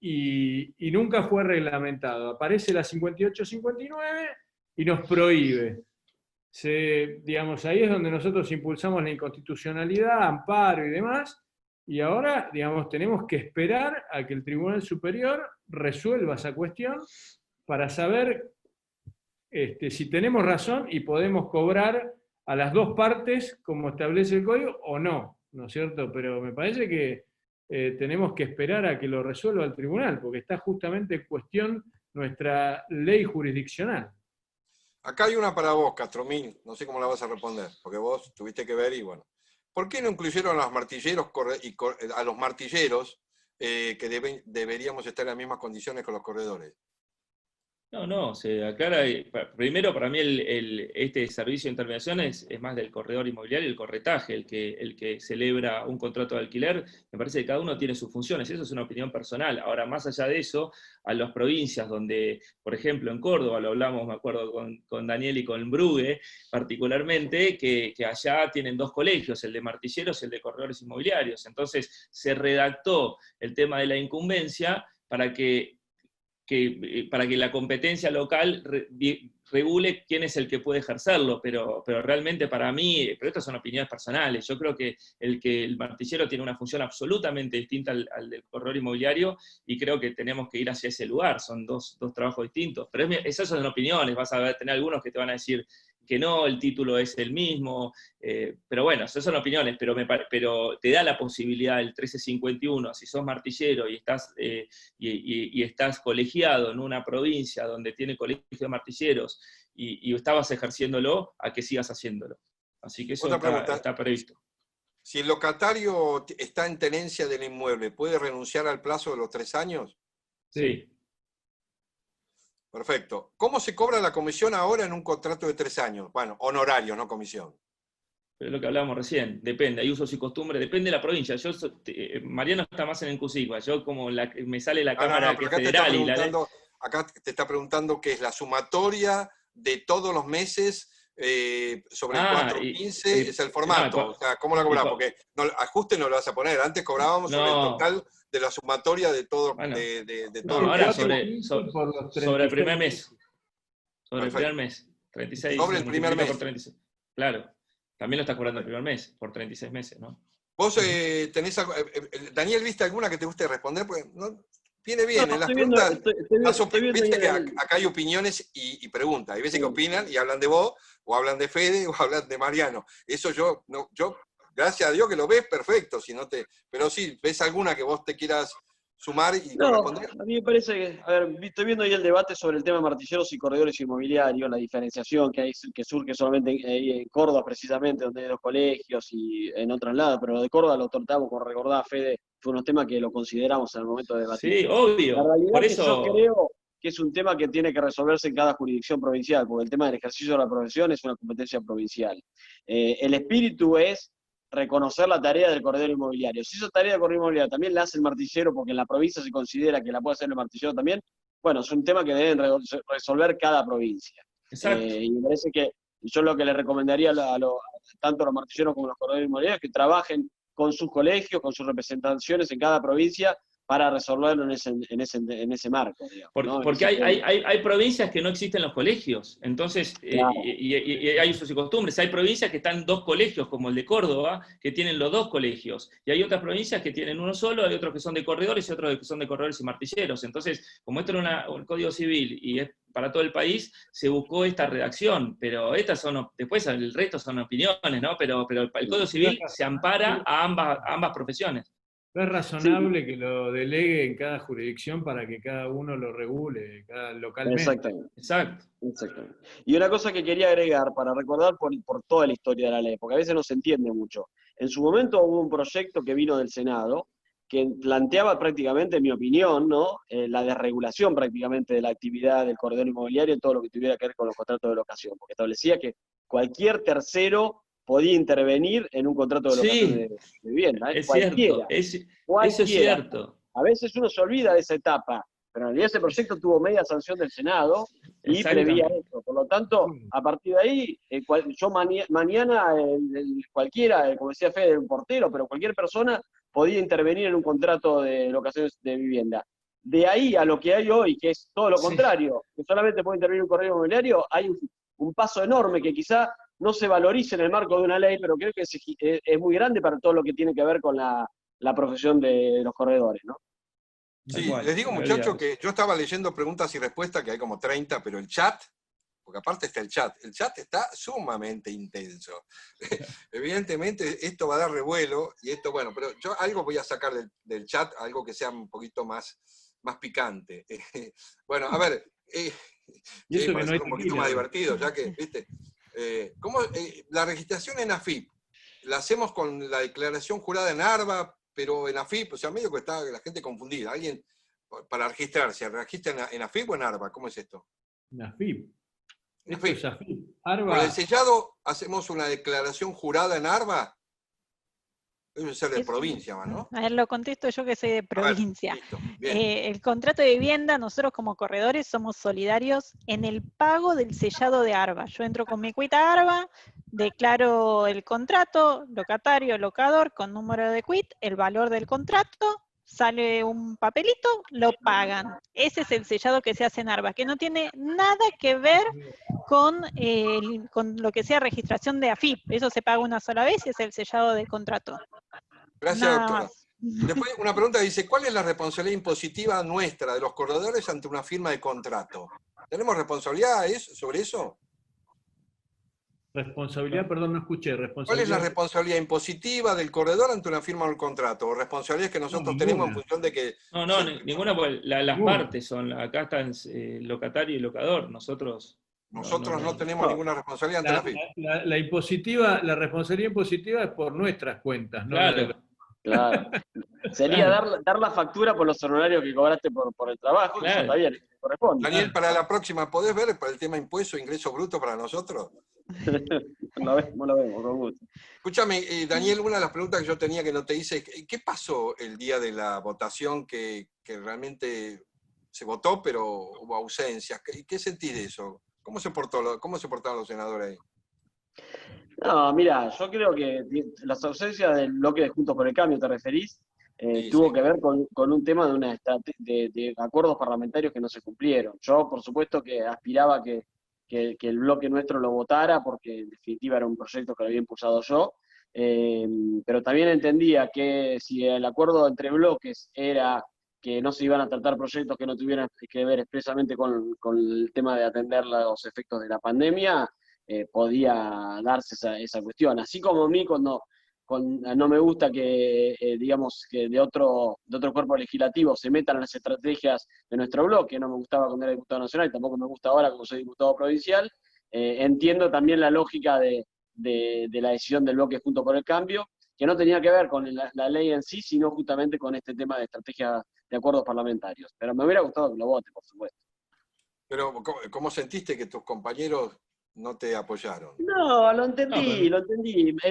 y nunca fue reglamentado. Aparece la 58-59 y nos prohíbe. Digamos, ahí es donde nosotros impulsamos la inconstitucionalidad, amparo y demás, y ahora, digamos, tenemos que esperar a que el Tribunal Superior resuelva esa cuestión para saber si tenemos razón y podemos cobrar a las dos partes como establece el código o no, ¿no es cierto? Pero me parece que tenemos que esperar a que lo resuelva el tribunal, porque está justamente en cuestión nuestra ley jurisdiccional. Acá hay una para vos, Castromín, no sé cómo la vas a responder, porque vos tuviste que ver y bueno. ¿Por qué no incluyeron a los martilleros, que deberíamos estar en las mismas condiciones con los corredores? No, se aclara. Primero, para mí este servicio de intermediación es más del corredor inmobiliario, el corretaje, el que celebra un contrato de alquiler. Me parece que cada uno tiene sus funciones, eso es una opinión personal. Ahora, más allá de eso, a las provincias donde, por ejemplo, en Córdoba, lo hablamos, me acuerdo, con Daniel y con Brugge, particularmente, que allá tienen dos colegios, el de martilleros y el de corredores inmobiliarios. Entonces, se redactó el tema de la incumbencia para que la competencia local regule quién es el que puede ejercerlo, pero realmente para mí, pero estas son opiniones personales, yo creo que el martillero tiene una función absolutamente distinta al del corredor inmobiliario, y creo que tenemos que ir hacia ese lugar, son dos trabajos distintos, pero esas son opiniones, vas a tener algunos que te van a decir que no, el título es el mismo, pero bueno, esas son opiniones, pero te da la posibilidad el 1351, si sos martillero y estás colegiado en una provincia donde tiene colegio de martilleros y estabas ejerciéndolo, a que sigas haciéndolo. Así que eso está previsto. Si el locatario está en tenencia del inmueble, ¿puede renunciar al plazo de los 3 años? Sí. Perfecto. ¿Cómo se cobra la comisión ahora en un contrato de 3 años? Bueno, honorario, no comisión. Pero es lo que hablábamos recién, depende, hay usos y costumbres, depende de la provincia. Mariano está más en Cusicua, yo como me sale la Cámara que federal y la ley. Acá te está preguntando qué es la sumatoria de todos los meses sobre el 4.15, es el formato. O sea, ¿cómo la cobrás? Porque ajuste no lo vas a poner, antes cobrábamos sobre el total de la sumatoria de todo. Bueno, todo ahora sobre el primer mes. Sobre el primer mes. 36. Sobre el primer mes. Por 36. Claro. También lo estás cobrando el primer mes, por 36 meses, ¿no? ¿Vos tenés algo? Daniel, ¿viste alguna que te guste responder? Porque no, viene bien, no, en las preguntas. Viste que acá hay opiniones y preguntas. Hay veces que opinan y hablan de vos, o hablan de Fede, o hablan de Mariano. Eso yo gracias a Dios que lo ves, perfecto. Pero sí, ¿ves alguna que vos te quieras sumar y responder? A mí me parece que, a ver, estoy viendo ahí el debate sobre el tema de martilleros y corredores inmobiliarios, la diferenciación que surge solamente en Córdoba, precisamente, donde hay 2 colegios y en otros lados, pero lo de Córdoba lo tratamos, como recordaba Fede, fue unos temas que lo consideramos en el momento de debatir. Sí, obvio. La realidad por es eso... que yo creo que es un tema que tiene que resolverse en cada jurisdicción provincial, porque el tema del ejercicio de la profesión es una competencia provincial. El espíritu es reconocer la tarea del corredor inmobiliario. Si esa tarea del corredor inmobiliario también la hace el martillero, porque en la provincia se considera que la puede hacer el martillero también, bueno, es un tema que deben resolver cada provincia. Exacto. Y me parece que yo lo que le recomendaría tanto a los martilleros como a los corredores inmobiliarios es que trabajen con sus colegios, con sus representaciones en cada provincia, para resolverlo en ese marco, digamos, ¿no? Porque hay provincias que no existen los colegios, entonces, Claro. y hay usos y costumbres. Hay provincias que están 2 colegios, como el de Córdoba, que tienen los 2 colegios, y hay otras provincias que tienen uno solo, hay otros que son de corredores y otros que son de corredores y martilleros. Entonces, como esto era un código civil y es para todo el país, se buscó esta redacción, pero estas son, después el resto son opiniones, ¿no? Pero el código civil se ampara a ambas profesiones. ¿No es razonable que lo delegue en cada jurisdicción para que cada uno lo regule localmente? Exactamente. Exacto. Exactamente. Y una cosa que quería agregar, para recordar por toda la historia de la ley, porque a veces no se entiende mucho. En su momento hubo un proyecto que vino del Senado, que planteaba prácticamente, en mi opinión, ¿no? La desregulación prácticamente de la actividad del corredor inmobiliario en todo lo que tuviera que ver con los contratos de locación, porque establecía que cualquier tercero podía intervenir en un contrato de locación de vivienda. Es cualquiera, cierto, cualquiera. eso es cierto. A veces uno se olvida de esa etapa, pero en realidad ese proyecto tuvo media sanción del Senado y preveía eso. Por lo tanto, a partir de ahí, yo mañana, cualquiera, como decía Fede, un portero, pero cualquier persona podía intervenir en un contrato de locaciones de vivienda. De ahí a lo que hay hoy, que es todo lo contrario, que solamente puede intervenir un corredor inmobiliario, hay un paso enorme que quizá no se valorice en el marco de una ley, pero creo que es muy grande para todo lo que tiene que ver con la profesión de los corredores, ¿no? Sí, les digo, muchachos, que yo estaba leyendo preguntas y respuestas, que hay como 30, pero el chat, porque aparte está el chat está sumamente intenso. Evidentemente esto va a dar revuelo, y esto, bueno, pero yo algo voy a sacar del chat, algo que sea un poquito más picante. Bueno, a ver, para hacer un poquito más divertido, ya que, ¿viste? La registración en AFIP, la hacemos con la declaración jurada en ARBA, pero en AFIP, o sea, medio que está la gente confundida. Alguien, para registrarse, ¿registra en AFIP o en ARBA? ¿Cómo es esto? En AFIP. En Esto AFIP. es AFIP. ARBA. ¿Con el sellado hacemos una declaración jurada en ARBA? Debe ser de provincia más, ¿no? A ver, lo contesto yo que soy de provincia. Listo, bien. El contrato de vivienda, nosotros como corredores somos solidarios en el pago del sellado de ARBA. Yo entro con mi cuita ARBA, declaro el contrato, locatario, locador, con número de quit, el valor del contrato, sale un papelito, lo pagan. Ese es el sellado que se hace en ARBA, que no tiene nada que ver con lo que sea registración de AFIP. Eso se paga una sola vez y es el sellado del contrato. Gracias, Nada doctora. más. Después una pregunta dice, ¿cuál es la responsabilidad impositiva nuestra, de los corredores, ante una firma de contrato? ¿Tenemos responsabilidad sobre eso? Responsabilidad, perdón, no escuché. ¿Cuál es la responsabilidad impositiva del corredor ante una firma de un contrato? ¿O responsabilidades que nosotros tenemos en función de que... No, ninguna, porque las partes son, acá están locatario y locador, nosotros no tenemos ninguna responsabilidad ante la firma. La responsabilidad impositiva es por nuestras cuentas, ¿no? Claro. Sería dar la factura por los honorarios que cobraste por el trabajo, claro. Eso está bien, corresponde. Daniel, para la próxima, ¿podés ver para el tema impuesto, ingreso bruto para nosotros? Lo vemos, con gusto. Escúchame, Daniel, una de las preguntas que yo tenía que no te hice, ¿qué pasó el día de la votación que realmente se votó, pero hubo ausencias? ¿Qué sentís de eso? ¿Cómo se portaron los senadores ahí? No, mira, yo creo que las ausencias del bloque de Juntos por el Cambio, ¿te referís? Tuvo que ver con un tema de acuerdos parlamentarios que no se cumplieron. Yo, por supuesto, que aspiraba que el bloque nuestro lo votara, porque en definitiva era un proyecto que lo había impulsado yo, pero también entendía que si el acuerdo entre bloques era que no se iban a tratar proyectos que no tuvieran que ver expresamente con el tema de atender los efectos de la pandemia, podía darse esa cuestión. Así como a mí no me gusta que, digamos, que de otro cuerpo legislativo se metan en las estrategias de nuestro bloque, no me gustaba cuando era diputado nacional y tampoco me gusta ahora como soy diputado provincial, entiendo también la lógica de la decisión del bloque Juntos por el Cambio, que no tenía que ver con la ley en sí, sino justamente con este tema de estrategia de acuerdos parlamentarios. Pero me hubiera gustado que lo vote, por supuesto. Pero, ¿cómo sentiste que tus compañeros no te apoyaron? No, lo entendí.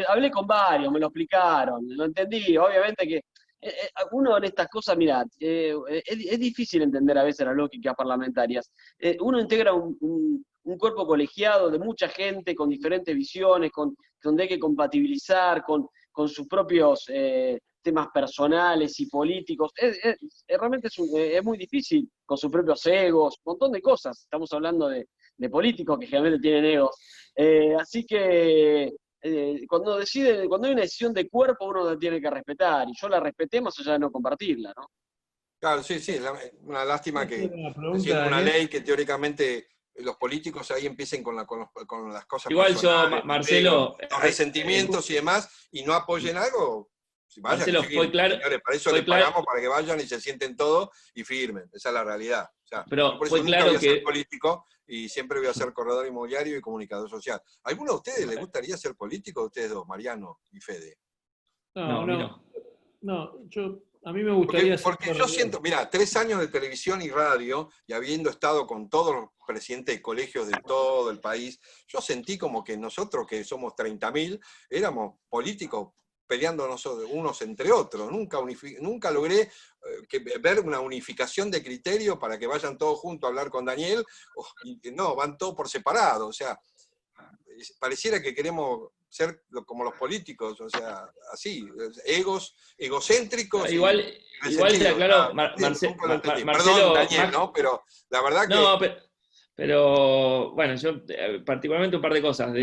Hablé con varios, me lo explicaron, lo entendí. Obviamente que uno en estas cosas, mirá, es difícil entender a veces las lógicas parlamentarias. Uno integra un cuerpo colegiado de mucha gente con diferentes visiones, donde hay que compatibilizar con sus propios temas personales y políticos. Realmente es muy difícil, con sus propios egos, un montón de cosas. Estamos hablando de políticos que generalmente tienen egos. Así que cuando hay una decisión de cuerpo, uno la tiene que respetar, y yo la respeté más allá de no compartirla, ¿no? Claro, sí, es una lástima que Una pregunta, siendo una Daniel. ley que teóricamente los políticos ahí empiecen con las cosas Igual personales, yo, Marcelo, los resentimientos y demás, y no apoyen algo, si vayan, Marcelo, firmen, fue claro, señores, para eso fue les claro, pagamos, para que vayan y se sienten todos y firmen, esa es la realidad. O sea, yo pero por eso fue nunca voy claro a ser que político y siempre voy a ser corredor inmobiliario y comunicador social. ¿A alguno de ustedes les gustaría ser político, ustedes dos, Mariano y Fede? no, a mí no. A mí me gustaría Porque yo siento, mira, 3 años de televisión y radio, y habiendo estado con todos los presidentes de colegios de todo el país, yo sentí como que nosotros, que somos 30.000, éramos políticos peleándonos unos entre otros. Nunca logré ver una unificación de criterio para que vayan todos juntos a hablar con Daniel. No, van todos por separado. O sea, pareciera que queremos ser como los políticos, o sea, así, egocéntricos Igual te aclaro, Perdón, Marcelo, Daniel, ¿no? Pero la verdad que... No, pero bueno, yo particularmente un par de cosas.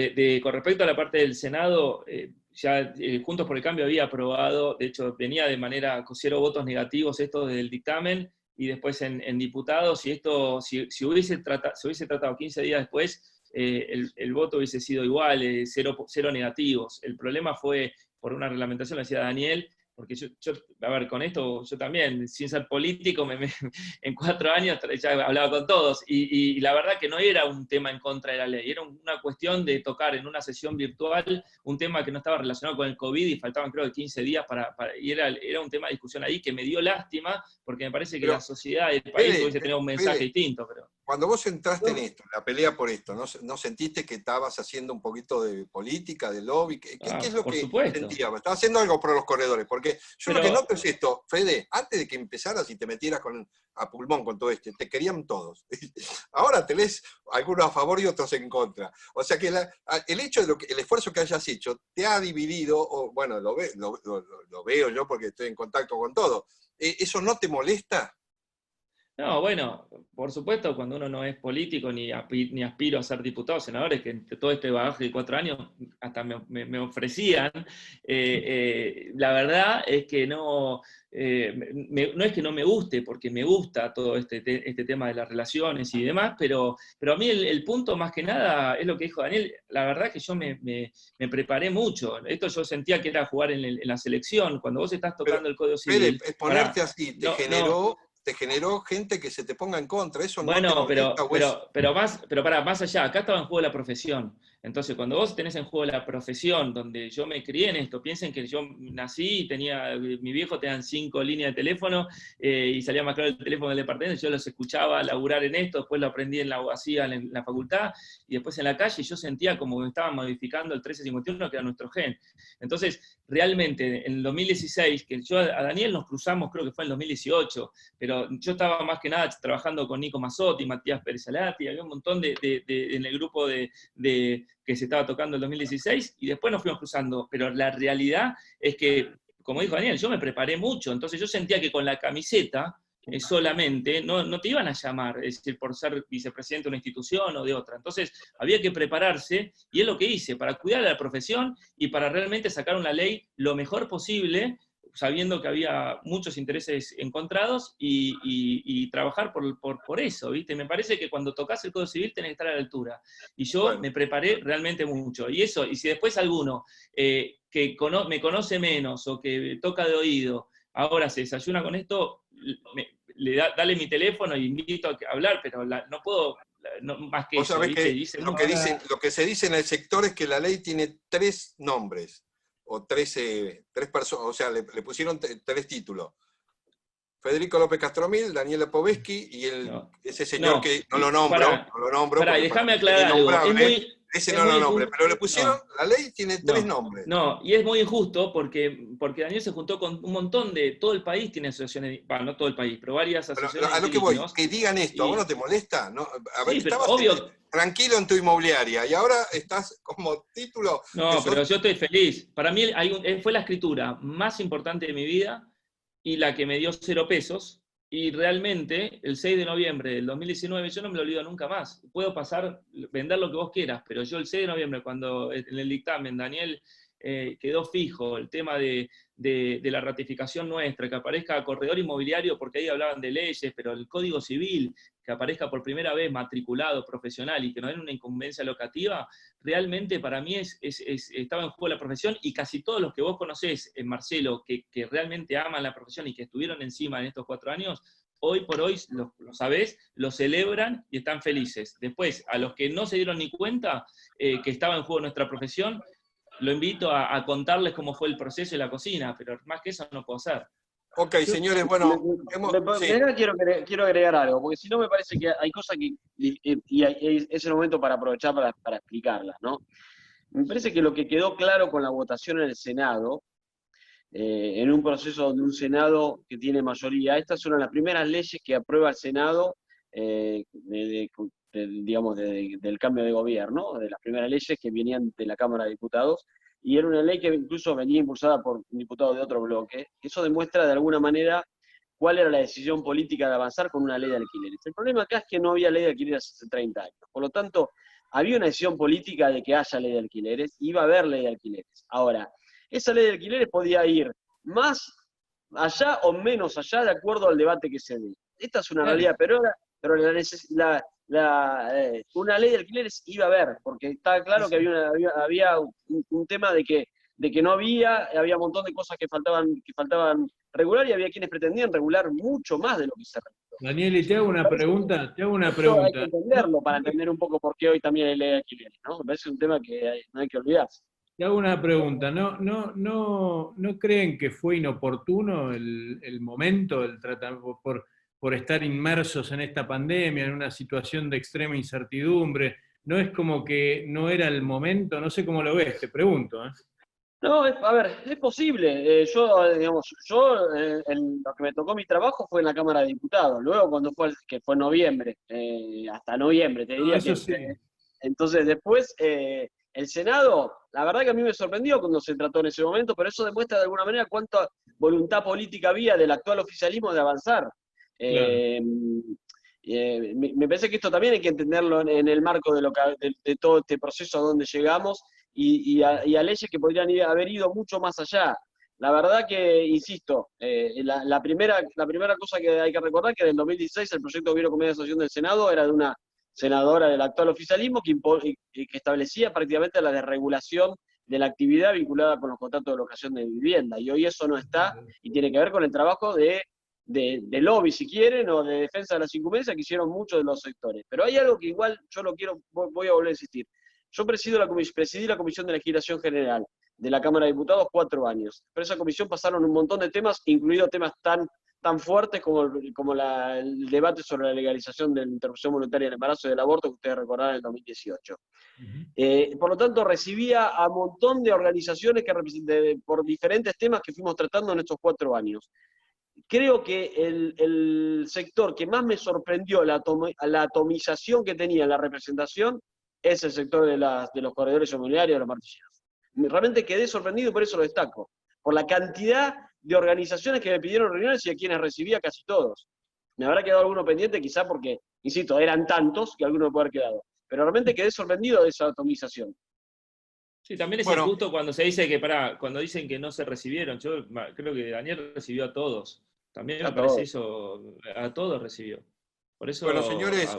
Con respecto a la parte del Senado, ya Juntos por el Cambio había aprobado, de hecho venía de manera con 0 votos negativos esto del dictamen, y después en diputados, y esto, si se hubiese tratado 15 días después, el voto hubiese sido igual, 0 negativos. El problema fue por una reglamentación, lo decía Daniel, porque yo, a ver, con esto yo también, sin ser político, en 4 años ya hablaba con todos, y la verdad que no era un tema en contra de la ley, era una cuestión de tocar en una sesión virtual un tema que no estaba relacionado con el COVID, y faltaban creo que 15 días y era un tema de discusión ahí que me dio lástima, porque me parece que la sociedad y el país hubiese tenido un mensaje distinto. Pero cuando vos entraste en esto, en la pelea por esto, ¿no sentiste que estabas haciendo un poquito de política, de lobby? ¿Qué es lo que sentías? Estabas haciendo algo por los corredores, porque yo lo que noto es esto, Fede, antes de que empezaras y te metieras a pulmón con todo esto, te querían todos. Ahora tenés algunos a favor y otros en contra. O sea que el hecho de el esfuerzo que hayas hecho te ha dividido, o bueno, lo veo yo porque estoy en contacto con todo. ¿Eso no te molesta? No, bueno, por supuesto, cuando uno no es político ni aspiro a ser diputado, senadores, que entre todo este bagaje de 4 años hasta me ofrecían, la verdad es que no es que no me guste, porque me gusta todo este tema de las relaciones y demás, pero a mí el punto más que nada es lo que dijo Daniel. La verdad que yo me preparé mucho. Esto yo sentía que era jugar en la selección. Cuando vos estás tocando el Código Civil... Exponerte así te generó gente que se te ponga en contra, eso bueno, no te molesta, pero más allá, acá estaba en juego la profesión. Entonces, cuando vos tenés en juego la profesión, donde yo me crié en esto, piensen que yo nací y mi viejo tenía 5 líneas de teléfono, y salía más claro el teléfono del departamento, yo los escuchaba laburar en esto, después lo aprendí en la facultad, y después en la calle, y yo sentía como que me estaban modificando el 1351, que era nuestro gen. Entonces, realmente, en el 2016, que yo a Daniel nos cruzamos, creo que fue en el 2018, pero yo estaba más que nada trabajando con Nico Mazzotti, Matías Pérez Alati, había un montón en el grupo que se estaba tocando en el 2016, y después nos fuimos cruzando, pero la realidad es que, como dijo Daniel, yo me preparé mucho, entonces yo sentía que con la camiseta solamente no te iban a llamar, es decir, por ser vicepresidente de una institución o de otra. Entonces había que prepararse, y es lo que hice, para cuidar a la profesión y para realmente sacar una ley lo mejor posible, sabiendo que había muchos intereses encontrados, y trabajar por eso, ¿viste? Me parece que cuando tocas el Código Civil tenés que estar a la altura. Y yo me preparé realmente mucho. Y si después alguno que me conoce menos o que toca de oído, ahora se desayuna con esto, dale mi teléfono y invito a hablar, pero no puedo... más que eso, ¿viste? Lo que se dice en el sector es que la ley tiene 3 nombres, o 3 personas, o sea, le pusieron 3 títulos. Federico López Castromil, Daniel Lipovetsky y ese señor que no lo nombro. Pará, déjame aclarar algo. Ese no lo nombre, pero le pusieron, la ley tiene 3 nombres. No, y es muy injusto porque Daniel se juntó con un montón de, todo el país tiene asociaciones, no todo el país, pero varias asociaciones. Pero a lo que voy, que digan esto, ¿a vos no te molesta? ¿No? A ver, sí, estabas obvio. Tranquilo en tu inmobiliaria y ahora estás como título. No, pero yo estoy feliz. Para mí fue la escritura más importante de mi vida y la que me dio 0 pesos. Y realmente, el 6 de noviembre del 2019, yo no me lo olvido nunca más. Puedo vender lo que vos quieras, pero yo el 6 de noviembre, cuando en el dictamen Daniel quedó fijo el tema de la ratificación nuestra, que aparezca corredor inmobiliario, porque ahí hablaban de leyes, pero el Código Civil, que aparezca por primera vez matriculado, profesional, y que no den una incumbencia locativa, realmente para mí estaba en juego la profesión, y casi todos los que vos conocés, Marcelo, que realmente aman la profesión y que estuvieron encima en estos 4 años, hoy por hoy, lo sabés, lo celebran y están felices. Después, a los que no se dieron ni cuenta que estaba en juego nuestra profesión, lo invito a contarles cómo fue el proceso de la cocina, pero más que eso no puedo hacer. Ok, señores, bueno. Quiero agregar algo, porque si no me parece que hay cosas que. Y es el momento para aprovechar para explicarlas, ¿no? Me parece que lo que quedó claro con la votación en el Senado, en un proceso donde un Senado que tiene mayoría, estas son las primeras leyes que aprueba el Senado, digamos, del cambio de gobierno, de las primeras leyes que venían de la Cámara de Diputados, y era una ley que incluso venía impulsada por un diputado de otro bloque. Eso demuestra de alguna manera cuál era la decisión política de avanzar con una ley de alquileres. El problema acá es que no había ley de alquileres hace 30 años. Por lo tanto, había una decisión política de que haya ley de alquileres, iba a haber ley de alquileres. Ahora, esa ley de alquileres podía ir más allá o menos allá de acuerdo al debate que se dé. Esta es una realidad, pero una ley de alquileres iba a haber, porque está claro que había un tema de que no había un montón de cosas que faltaban regular, y había quienes pretendían regular mucho más de lo que se reguló. Daniel, y te hago una pregunta. Hay que entenderlo para entender un poco por qué hoy también hay ley de alquileres, ¿no? Me parece un tema que no hay que olvidarse. Te hago una pregunta. ¿No creen que fue inoportuno el momento, por estar inmersos en esta pandemia, en una situación de extrema incertidumbre? ¿No es como que no era el momento? No sé cómo lo ves, te pregunto. No, a ver, es posible. Lo que me tocó mi trabajo fue en la Cámara de Diputados. Luego, cuando fue en noviembre, hasta noviembre, te diría eso que. Sí. Entonces, después, el Senado, la verdad que a mí me sorprendió cuando se trató en ese momento, pero eso demuestra de alguna manera cuánta voluntad política había del actual oficialismo de avanzar. Claro. Me parece que esto también hay que entenderlo en el marco de todo este proceso a donde llegamos, y a leyes que podrían haber ido mucho más allá. La verdad que, insisto, la primera cosa que hay que recordar que en el 2016 el proyecto de gobierno con media asociación del Senado era de una senadora del actual oficialismo que establecía prácticamente la desregulación de la actividad vinculada con los contratos de locación de vivienda, y hoy eso no está, y tiene que ver con el trabajo de lobby, si quieren, o de defensa de las incumbencias que hicieron muchos de los sectores. Pero hay algo que igual yo voy a volver a insistir. Yo presidí la Comisión de Legislación General de la Cámara de Diputados 4 años. Pero esa comisión pasaron un montón de temas, incluidos temas tan fuertes como el debate sobre la legalización de la interrupción voluntaria del embarazo y del aborto, que ustedes recordarán en el 2018. Por lo tanto, recibía a un montón de organizaciones por diferentes temas que fuimos tratando en estos 4 años. Creo que el sector que más me sorprendió la atomización que tenía en la representación es el sector de los corredores inmobiliarios, de los martilleros. Realmente quedé sorprendido, por eso lo destaco, por la cantidad de organizaciones que me pidieron reuniones y a quienes recibía casi todos. Me habrá quedado alguno pendiente, quizá porque, insisto, eran tantos que alguno puede haber quedado. Pero realmente quedé sorprendido de esa atomización. Sí, también es injusto cuando se dice cuando dicen que no se recibieron. Yo creo que Daniel recibió a todos. También me parece eso, a todos recibió. Por eso. Bueno, señores,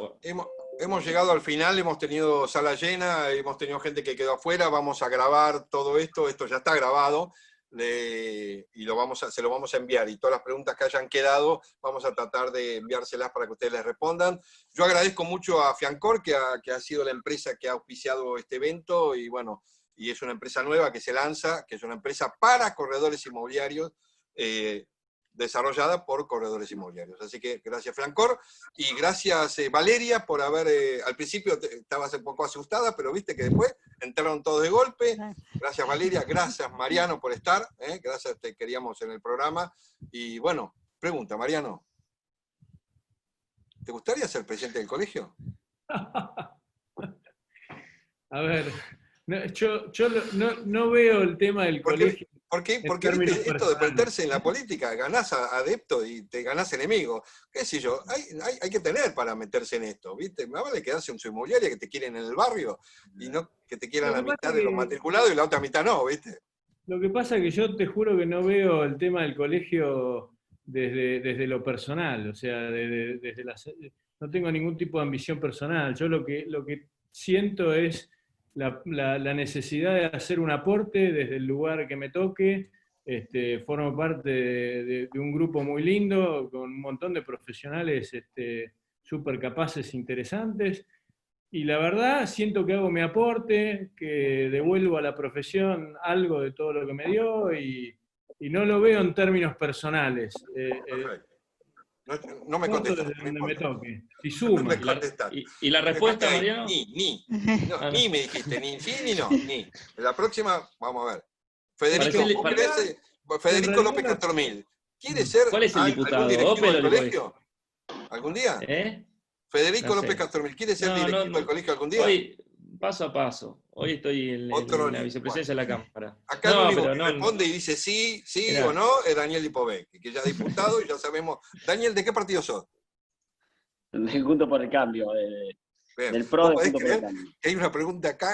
hemos llegado al final, hemos tenido sala llena, hemos tenido gente que quedó afuera, vamos a grabar todo esto ya está grabado, y se lo vamos a enviar, y todas las preguntas que hayan quedado, vamos a tratar de enviárselas para que ustedes les respondan. Yo agradezco mucho a Fiancor, que ha sido la empresa que ha auspiciado este evento, y bueno, y es una empresa nueva que se lanza, que es una empresa para corredores inmobiliarios, desarrollada por corredores inmobiliarios. Así que gracias, Flancor, y gracias, Valeria, por haber, al principio estabas un poco asustada, pero viste que después entraron todos de golpe. Gracias, Valeria, gracias, Mariano, por estar, gracias, te queríamos en el programa. Y bueno, pregunta, Mariano, ¿te gustaría ser presidente del colegio? A ver, yo no veo el tema del colegio. ¿Por qué? Porque ¿viste? Esto de meterse en la política, ganás adeptos y te ganás enemigos. ¿Qué sé yo? Hay que tener para meterse en esto, ¿viste? Más vale quedarse en su inmobiliaria que te quieren en el barrio y no que te quieran la mitad de los matriculados y la otra mitad no, ¿viste? Lo que pasa es que yo te juro que no veo el tema del colegio desde lo personal, o sea, no tengo ningún tipo de ambición personal. Yo lo que siento es la necesidad de hacer un aporte desde el lugar que me toque. Formo parte de un grupo muy lindo, con un montón de profesionales súper capaces, interesantes, y la verdad siento que hago mi aporte, que devuelvo a la profesión algo de todo lo que me dio, y no lo veo en términos personales. No me contestas. Donde me toque. Si suma. No me contestas. ¿Y la respuesta, Mariano? Ni me dijiste, ni sí ni no, ni. La próxima, vamos a ver. Federico López Castormil, ¿quiere ser ¿cuál es el diputado? algún directivo del colegio? ¿Algún día? Federico López Castormil, ¿quiere ser directivo del colegio algún día? Hoy, paso a paso. Hoy estoy en la vicepresidencia de la Cámara. Acá el único que responde y dice sí o no es Daniel Lipovetsky, que ya es diputado y ya sabemos. Daniel, ¿de qué partido sos? Del Juntos por el Cambio. Del PRO del Juntos por el Cambio. Hay una pregunta acá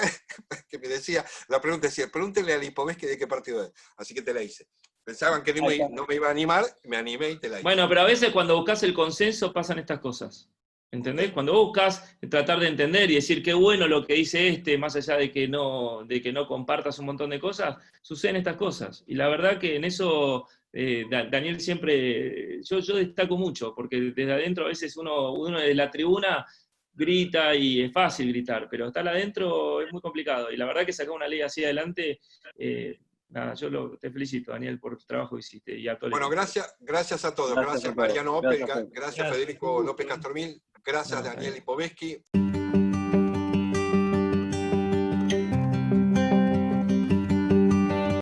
que me decía, la pregunta decía, pregúntenle a Lipovetsky de qué partido es. Así que te la hice. Pensaban que no me iba a animar, me animé y te la hice. Bueno, pero a veces cuando buscas el consenso pasan estas cosas. ¿Entendés? Cuando vos buscas tratar de entender y decir qué bueno lo que dice más allá de que no compartas un montón de cosas, suceden estas cosas. Y la verdad que en eso Daniel siempre, yo destaco mucho, porque desde adentro a veces uno de la tribuna grita y es fácil gritar, pero estar adentro es muy complicado. Y la verdad que sacar una ley así adelante, nada, te felicito, Daniel, por el trabajo que hiciste. Y a todo bueno, gracias a todos. Gracias Mariano Ope, gracias Federico López Castormil, gracias Daniel Lipovetsky.